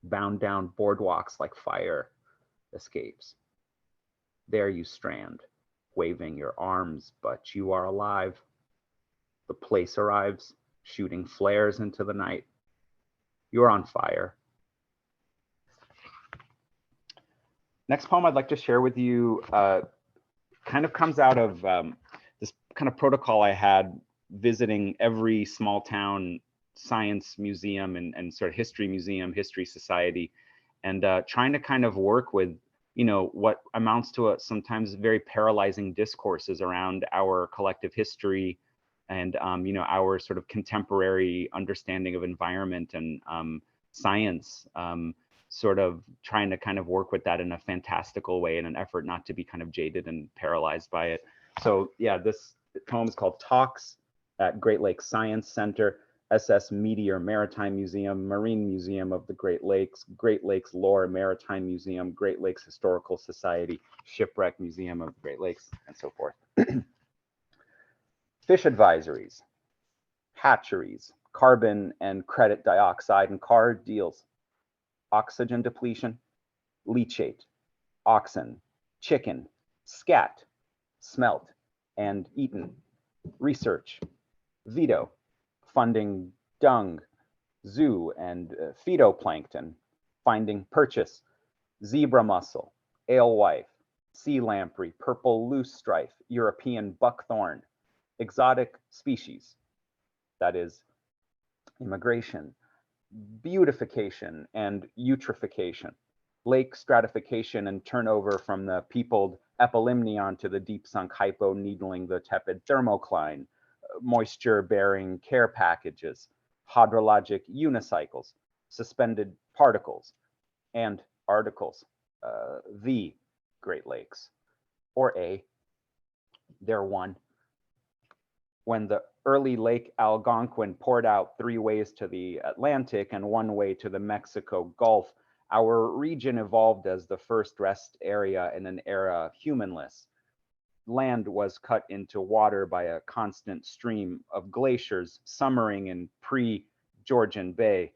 Bound down boardwalks like fire escapes. There you strand, waving your arms, but you are alive. The place arrives, shooting flares into the night. You're on fire. Next poem I'd like to share with you kind of comes out of this kind of protocol I had visiting every small town science museum and sort of history museum, history society, and trying to kind of work with, what amounts to a sometimes very paralyzing discourses around our collective history and, our sort of contemporary understanding of environment and science, sort of trying to kind of work with that in a fantastical way in an effort not to be kind of jaded and paralyzed by it. So yeah, this poem is called Talks at Great Lakes Science Center, SS Meteor Maritime Museum, Marine Museum of the Great Lakes Lore Maritime Museum, Great Lakes Historical Society, Shipwreck Museum of the Great Lakes, and so forth. Fish advisories, hatcheries, carbon and credit dioxide and car deals, oxygen depletion, leachate, oxen, chicken, scat, smelt, and eaten, research, veto, funding dung, zoo and phytoplankton, finding purchase, zebra mussel, alewife, sea lamprey, purple loosestrife, European buckthorn, exotic species, that is immigration, beautification and eutrophication, lake stratification and turnover from the peopled epilimnion to the deep sunk hypo needling the tepid thermocline, moisture bearing care packages, hydrologic unicycles, suspended particles, and articles, the Great Lakes, or A, they're one. When the early Lake Algonquin poured out 3 ways to the Atlantic and 1 way to the Mexico Gulf, our region evolved as the first rest area in an era humanless. Land was cut into water by a constant stream of glaciers summering in pre-Georgian Bay.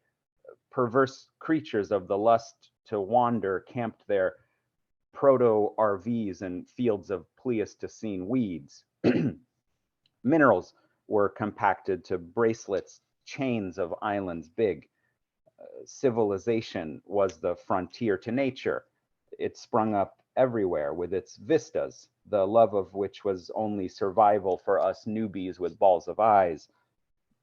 Perverse creatures of the lust to wander camped their proto-RVs in fields of Pleistocene weeds. Minerals were compacted to bracelets, chains of islands big. Civilization was the frontier to nature. It sprung up everywhere with its vistas, the love of which was only survival for us newbies with balls of eyes.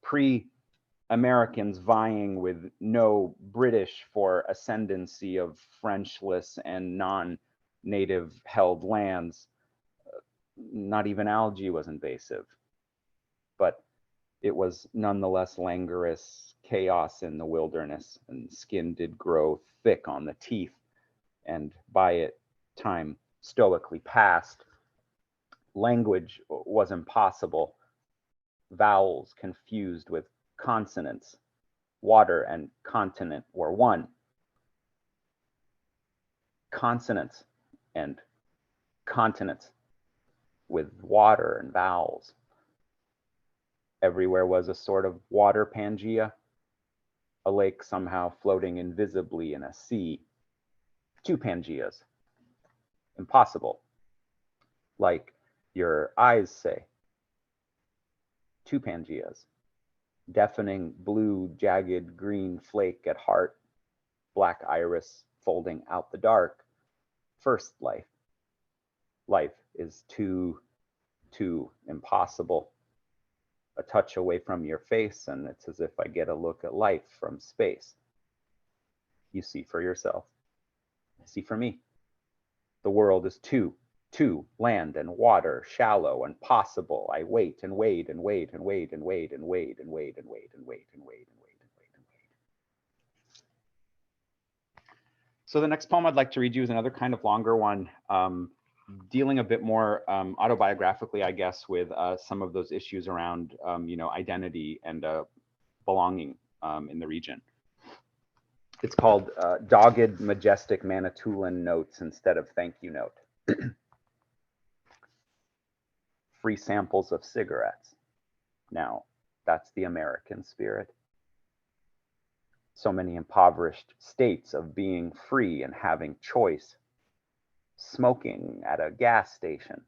Pre-Americans vying with no British for ascendancy of Frenchless and non-native held lands. Not even algae was invasive, but it was nonetheless languorous chaos in the wilderness, and skin did grow thick on the teeth, and by it time stoically passed. Language was impossible, vowels confused with consonants. Water and continent were one. Consonants and continents with water and vowels. Everywhere was a sort of water Pangea, a lake somehow floating invisibly in a sea. 2 Pangeas. Impossible. Like your eyes say. 2 Pangeas. Deafening blue, jagged green flake at heart. Black iris folding out the dark. First life. Life is too impossible. A touch away from your face, and it's as if I get a look at life from space. You see for yourself. See for me. The world is two, land and water, shallow and possible. I wait and wait and wait and wait and wait and wait and wait and wait and wait and wait and wait and wait and wait. So the next poem I'd like to read you is another kind of longer one, dealing a bit more autobiographically, I guess, with some of those issues around, identity and belonging in the region. It's called Dogged Majestic Manitoulin Notes instead of Thank You Note. Free samples of cigarettes. Now, that's the American spirit. So many impoverished states of being free and having choice. Smoking at a gas station.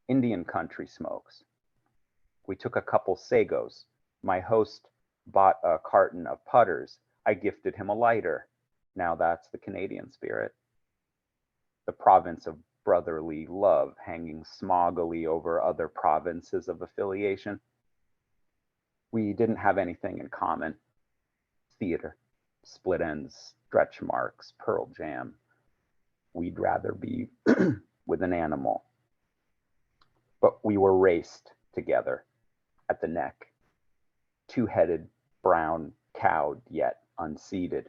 Indian country smokes. We took a couple Sagos. My host bought a carton of putters. I gifted him a lighter. Now that's the Canadian spirit. The province of brotherly love hanging smoggily over other provinces of affiliation. We didn't have anything in common. Theater, split ends, stretch marks, Pearl Jam. we'd rather be with an animal. But we were raced together at the neck, two-headed, brown, cowed, yet unseated.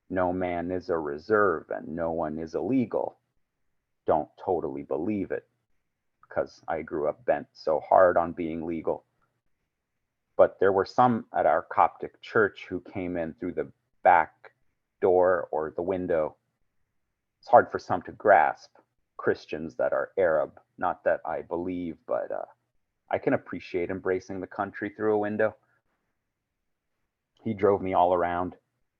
No man is a reserve and no one is illegal. Don't totally believe it, because I grew up bent so hard on being legal. But there were some at our Coptic church who came in through the back door or the window. It's hard for some to grasp, Christians that are Arab. Not that I believe, but I can appreciate embracing the country through a window. He drove me all around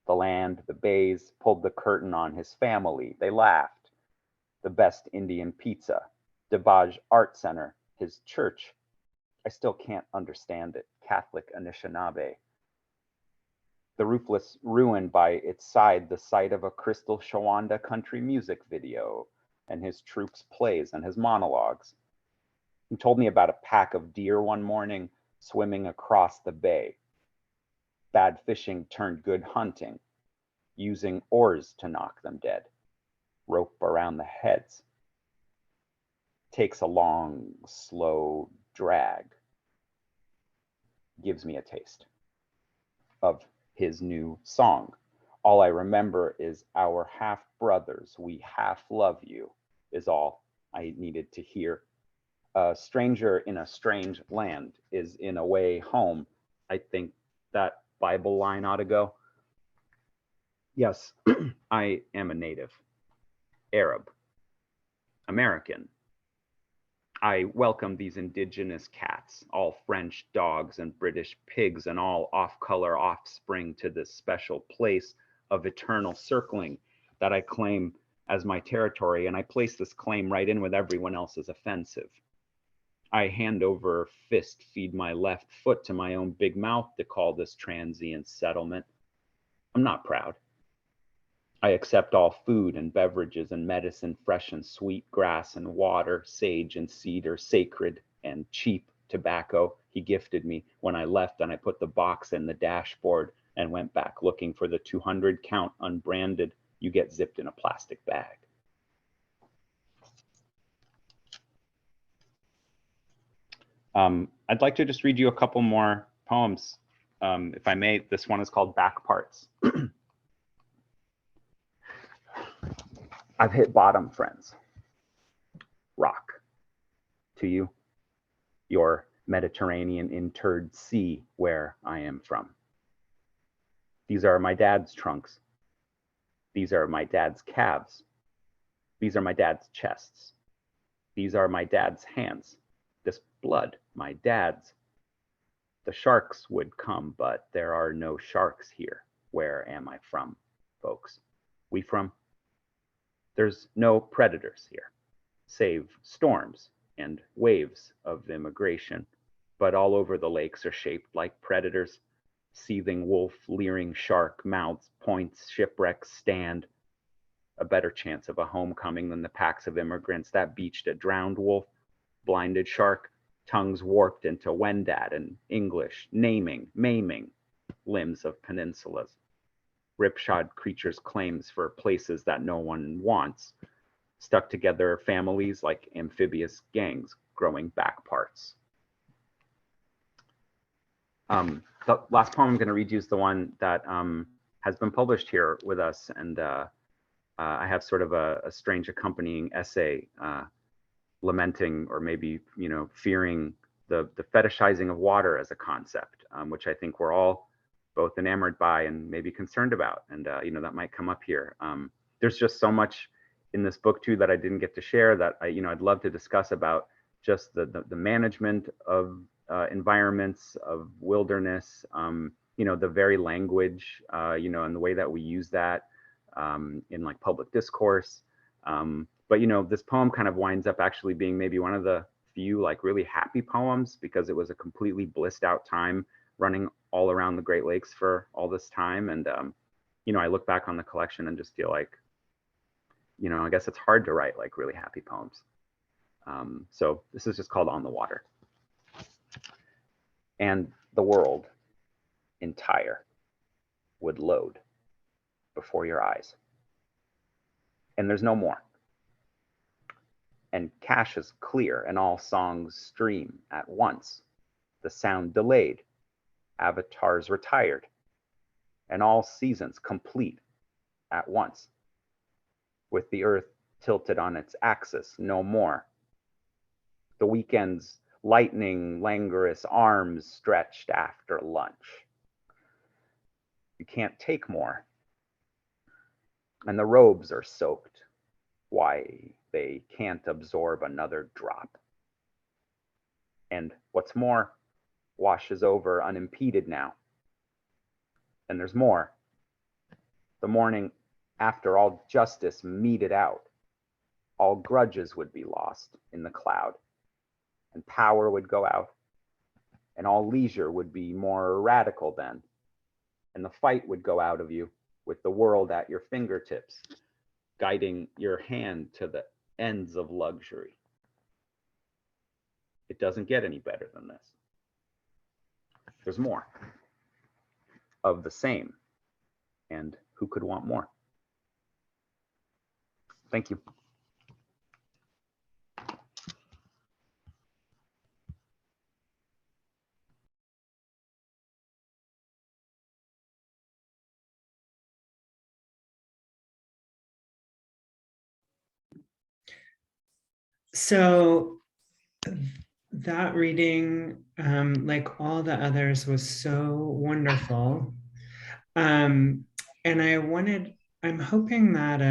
the land, the bays, pulled the curtain on his family. They laughed. The best Indian pizza, Debaj Art Center, his church. I still can't understand it. Catholic Anishinaabe. The roofless ruin by its side, the site of a Crystal Shawanda country music video, and his troops' plays and his monologues. He told me about a pack of deer one morning swimming across the bay. Bad fishing turned good hunting, using oars to knock them dead. Rope around the heads. Takes a long, slow drag. Gives me a taste of his new song. All I remember is our half brothers, we half love you, is all I needed to hear. A stranger in a strange land is in a way home. I think that Bible line ought to go. Yes, I am a native, Arab, American. I welcome these indigenous cats, all French dogs and British pigs and all off-color offspring to this special place of eternal circling that I claim as my territory, and I place this claim right in with everyone else's offensive. I hand over fist, feed my left foot to my own big mouth to call this transient settlement. I'm not proud. I accept all food and beverages and medicine, fresh and sweet, grass and water, sage and cedar, sacred and cheap tobacco he gifted me when I left, and I put the box in the dashboard and went back looking for the 200 count unbranded. You get zipped in a plastic bag. I'd like to just read you a couple more poems, if I may. This one is called Back Parts. I've hit bottom, friends. Rock. To you, your Mediterranean interred sea where I am from. These are my dad's trunks. These are my dad's calves. These are my dad's chests. These are my dad's hands. This blood, my dad's. The sharks would come, but there are no sharks here. Where am I from, folks? We from? There's no predators here, save storms and waves of immigration, but all over the lakes are shaped like predators. Seething wolf, leering shark, mouths, points, shipwrecks stand. A better chance of a homecoming than the packs of immigrants that beached a drowned wolf, blinded shark, tongues warped into Wendat and English, naming, maiming limbs of peninsulas. Ripshod creatures' claims for places that no one wants, stuck together families like amphibious gangs growing back parts. The last poem I'm going to read you is the one that has been published here with us, and I have sort of a strange accompanying essay lamenting, or maybe fearing, the fetishizing of water as a concept, which I think we're all both enamored by and maybe concerned about, and that might come up here. There's just so much in this book too that I didn't get to share that I'd love to discuss about just the management of environments, of wilderness, the very language, and the way that we use that in like public discourse. But this poem kind of winds up actually being maybe one of the few like really happy poems, because it was a completely blissed out time running all around the Great Lakes for all this time. And, I look back on the collection and just feel like, I guess it's hard to write like really happy poems. So this is just called On the Water. And the world entire would load before your eyes. And there's no more. and caches clear, and all songs stream at once. The sound delayed, avatars retired, and all seasons complete at once. With the earth tilted on its axis no more. The weekend's lightning, languorous arms stretched after lunch. You can't take more. And the robes are soaked. Why, they can't absorb another drop. And what's more, washes over unimpeded now. And there's more. The morning after all justice meted out, all grudges would be lost in the cloud, and power would go out, and all leisure would be more radical then, and the fight would go out of you with the world at your fingertips, guiding your hand to the ends of luxury. It doesn't get any better than this. There's more of the same, and who could want more? Thank you. So that reading, like all the others, was so wonderful. And I'm hoping that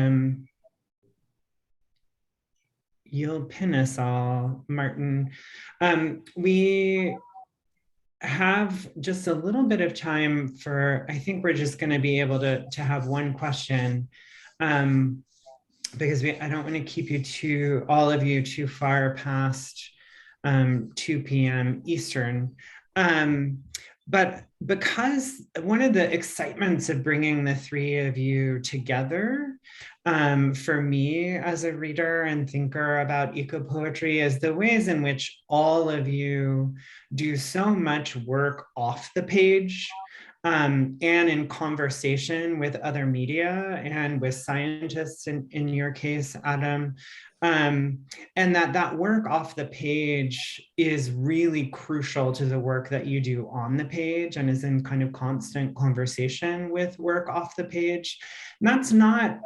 you'll pin us all, Martin. We have just a little bit of time for, I think we're just going to be able to have one question. Because I don't want to keep you all of you too far past 2 p.m. Eastern. But because one of the excitements of bringing the three of you together, for me as a reader and thinker about eco-poetry, is the ways in which all of you do so much work off the page, and in conversation with other media and with scientists, in your case, Adam, and that work off the page is really crucial to the work that you do on the page and is in kind of constant conversation with work off the page. And that's not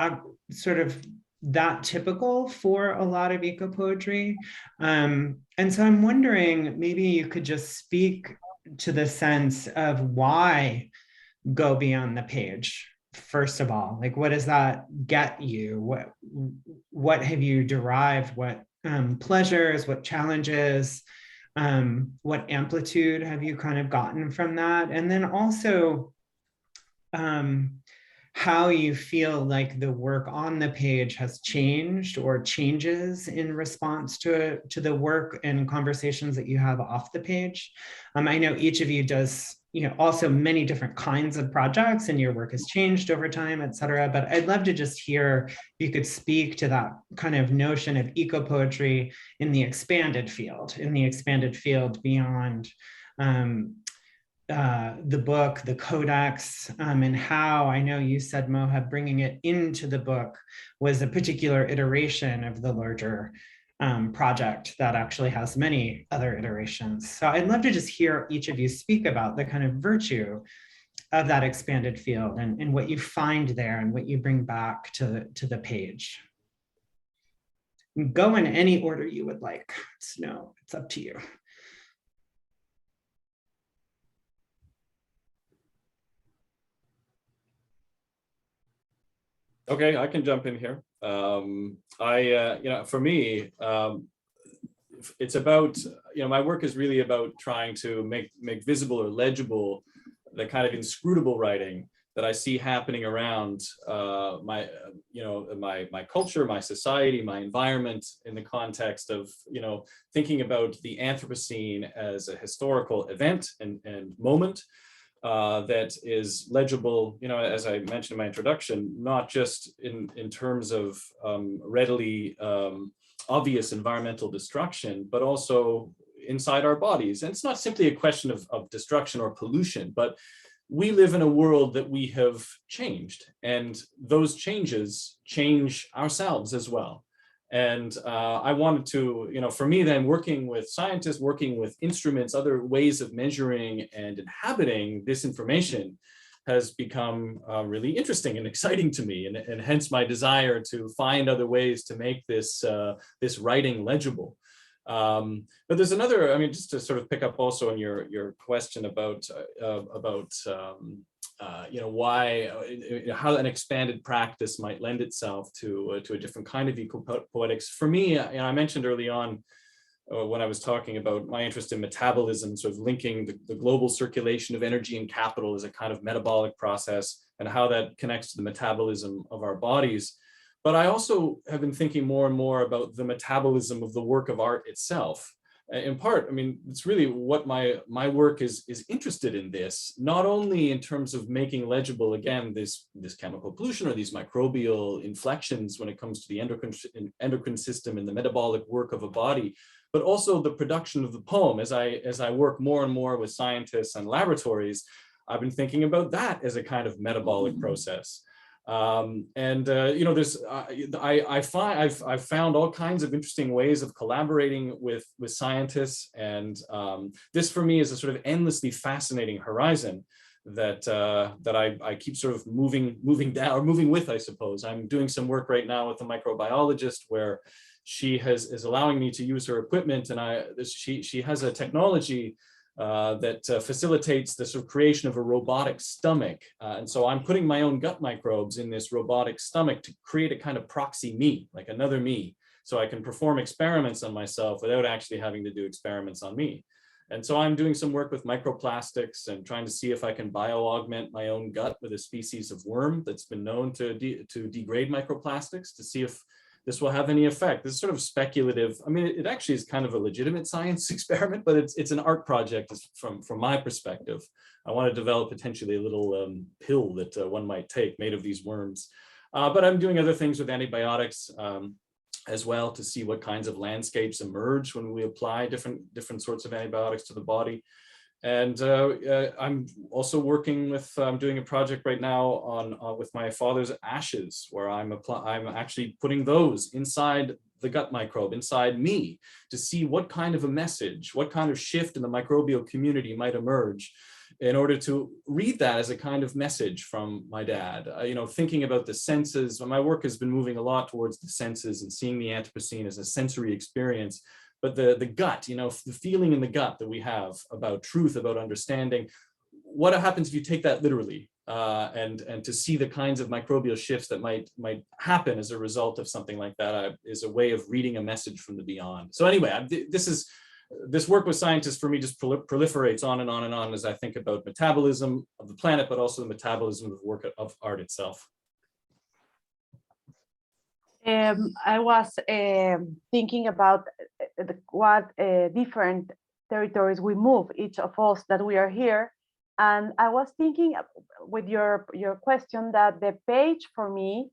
sort of that typical for a lot of eco-poetry. And so I'm wondering, maybe you could just speak to the sense of why go beyond the page. First of all, like, what does that get you? What have you derived? What pleasures, what challenges, what amplitude have you kind of gotten from that? And then also how you feel like the work on the page has changed or changes in response to the work and conversations that you have off the page. I know each of you does, also many different kinds of projects, and your work has changed over time, et cetera. But I'd love to just hear if you could speak to that kind of notion of eco-poetry in the expanded field beyond the book, the codex, and how, I know you said, Mohab, bringing it into the book was a particular iteration of the larger project that actually has many other iterations. So I'd love to just hear each of you speak about the kind of virtue of that expanded field and what you find there and what you bring back to the page. Go in any order you would like. It's up to you. Okay, I can jump in here. For me, it's about, my work is really about trying to make visible or legible the kind of inscrutable writing that I see happening around my culture, my society, my environment, in the context of, thinking about the Anthropocene as a historical event and moment. That is legible, as I mentioned in my introduction, not just in terms of readily obvious environmental destruction, but also inside our bodies. And it's not simply a question of destruction or pollution, but we live in a world that we have changed, and those changes change ourselves as well. And I wanted to, for me then, working with scientists, working with instruments, other ways of measuring and inhabiting this information has become really interesting and exciting to me, and hence my desire to find other ways to make this, this writing legible. But there's another, just to sort of pick up also on your question about why, how an expanded practice might lend itself to a different kind of ecopoetics. For me, I mentioned early on when I was talking about my interest in metabolism, sort of linking the global circulation of energy and capital as a kind of metabolic process and how that connects to the metabolism of our bodies. But I also have been thinking more and more about the metabolism of the work of art itself. In part, it's really what my work is interested in this, not only in terms of making legible, again, this chemical pollution or these microbial inflections when it comes to the endocrine system and the metabolic work of a body, but also the production of the poem. As I work more and more with scientists and laboratories, I've been thinking about that as a kind of metabolic process. There's I've found all kinds of interesting ways of collaborating with scientists, and this for me is a sort of endlessly fascinating horizon that I keep sort of moving down, or moving with, I suppose. I'm doing some work right now with a microbiologist where she is allowing me to use her equipment, and she has a technology that facilitates the sort of creation of a robotic stomach. And so I'm putting my own gut microbes in this robotic stomach to create a kind of proxy me, like another me, so I can perform experiments on myself without actually having to do experiments on me. And so I'm doing some work with microplastics and trying to see if I can bio-augment my own gut with a species of worm that's been known to degrade microplastics, to see if this will have any effect. This is sort of speculative. It actually is kind of a legitimate science experiment, but it's an art project from my perspective. I want to develop potentially a little pill that one might take made of these worms. But I'm doing other things with antibiotics as well, to see what kinds of landscapes emerge when we apply different sorts of antibiotics to the body. And I'm also working with, I'm doing a project right now on with my father's ashes, where I'm actually putting those inside the gut microbe, inside me, to see what kind of a message, what kind of shift in the microbial community might emerge, in order to read that as a kind of message from my dad. Thinking about the senses, my work has been moving a lot towards the senses and seeing the Anthropocene as a sensory experience. But the gut, the feeling in the gut that we have about truth, about understanding, what happens if you take that literally, and to see the kinds of microbial shifts that might happen as a result of something like that is a way of reading a message from the beyond. So anyway, this work with scientists for me just proliferates on and on and on as I think about metabolism of the planet, but also the metabolism of the work of art itself. I was thinking about what different territories we move, each of us that we are here. And I was thinking with your question that the page for me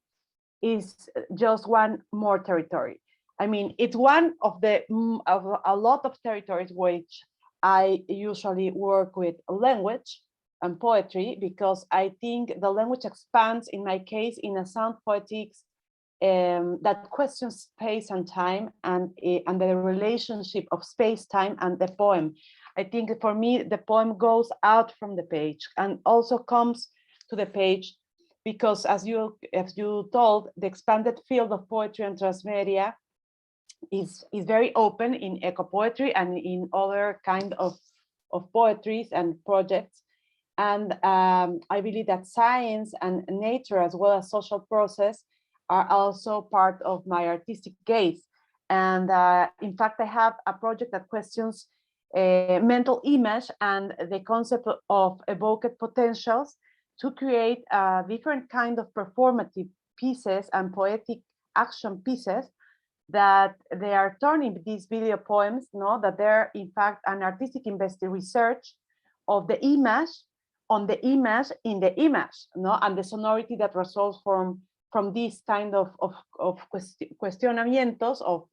is just one more territory. It's one of a lot of territories which I usually work with language and poetry, because I think the language expands, in my case, in a sound poetics that questions space and time, and the relationship of space, time, and the poem. I think for me, the poem goes out from the page and also comes to the page, because as you told, the expanded field of poetry and transmedia is very open in ecopoetry and in other kind of poetries and projects. And I believe that science and nature, as well as social process, are also part of my artistic gaze. And in fact, I have a project that questions mental image and the concept of evoked potentials to create a different kind of performative pieces and poetic action pieces that they are turning these video poems, that they're in fact an artistic research of the image on the image in the image, and the sonority that results from this kind of cuestionamientos of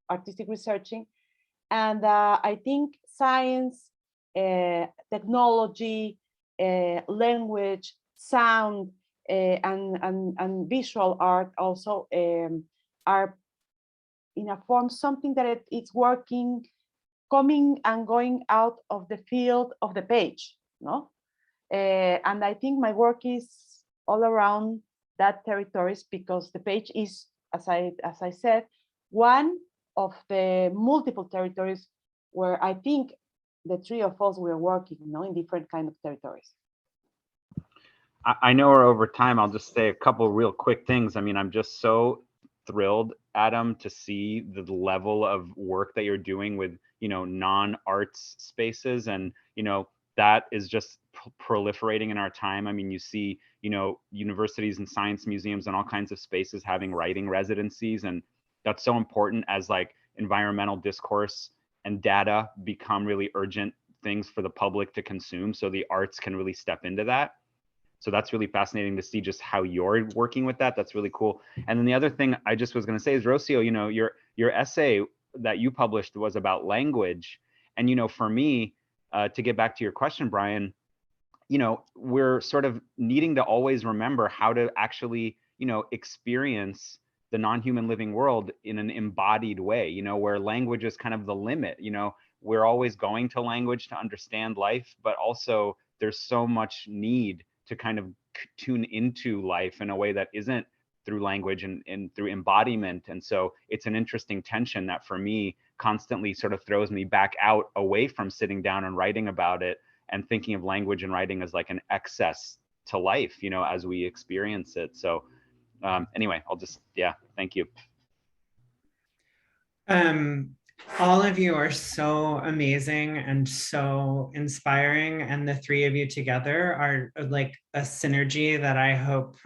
artistic researching. And I think science, technology, language, sound, and visual art also are in a form, something that it's working, coming and going out of the field of the page, no? And I think my work is all around that territories, because the page is, as I said, one of the multiple territories where I think the three of us were working, in different kind of territories. I know we're over time. I'll just say a couple real quick things. I mean, I'm just so thrilled, Adam, to see the level of work that you're doing with, non-arts spaces. And, that is just proliferating in our time. I mean, you see, universities and science museums and all kinds of spaces having writing residencies. And that's so important as like environmental discourse and data become really urgent things for the public to consume. So the arts can really step into that. So that's really fascinating to see just how you're working with that. That's really cool. And then the other thing I just was going to say is, Rocío, your essay that you published was about language. And, for me, to get back to your question, Brian, we're sort of needing to always remember how to actually, experience the non-human living world in an embodied way, where language is kind of the limit. We're always going to language to understand life, but also there's so much need to kind of tune into life in a way that isn't through language and through embodiment. And so it's an interesting tension that for me constantly sort of throws me back out away from sitting down and writing about it and thinking of language and writing as like an excess to life, as we experience it. So anyway, I'll just, thank you. All of you are so amazing and so inspiring, and the three of you together are like a synergy that I hope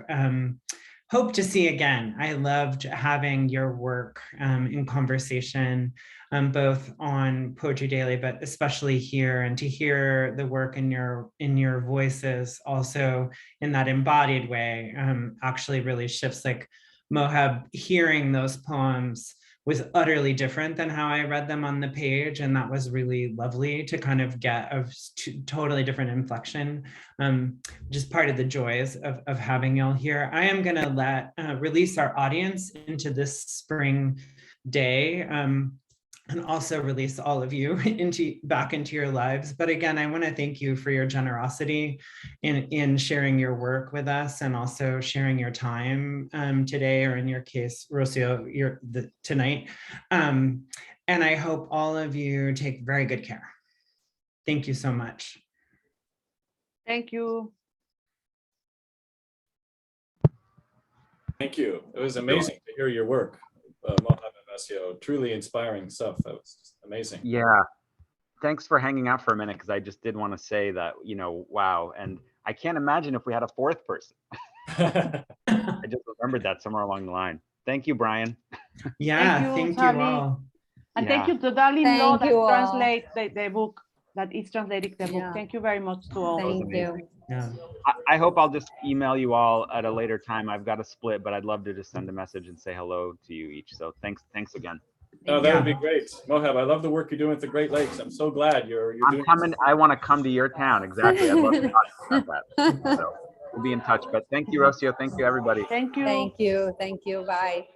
to see again. I loved having your work in conversation, both on Poetry Daily, but especially here, and to hear the work in your voices also in that embodied way actually really shifts. Like Mohab, hearing those poems was utterly different than how I read them on the page. And that was really lovely to kind of get a totally different inflection, just part of the joys of having y'all here. I am gonna release our audience into this spring day, and also release all of you back into your lives. But again, I want to thank you for your generosity in sharing your work with us, and also sharing your time today, or in your case, Rocío, tonight. And I hope all of you take very good care. Thank you so much. Thank you. Thank you. It was amazing to hear your work, Mohab and Rocío. Truly inspiring stuff. That was just amazing. Yeah. Thanks for hanging out for a minute, because I just did want to say that, wow. And I can't imagine if we had a fourth person. I just remembered that somewhere along the line. Thank you, Brian. Yeah, thank you all. And thank you to Darlene Law that translate the book, that is translating the book. Thank you very much to all. Thank you. Yeah. I hope I'll just email you all at a later time. I've got a split, but I'd love to just send a message and say hello to you each. So thanks again. Oh, that would be great. Mohab, I love the work you're doing with the Great Lakes. I'm so glad you're doing coming. I want to come to your town. Exactly. I'd love to talk about that. So we'll be in touch. But thank you, Rocío. Thank you, everybody. Thank you. Thank you. Thank you. Bye.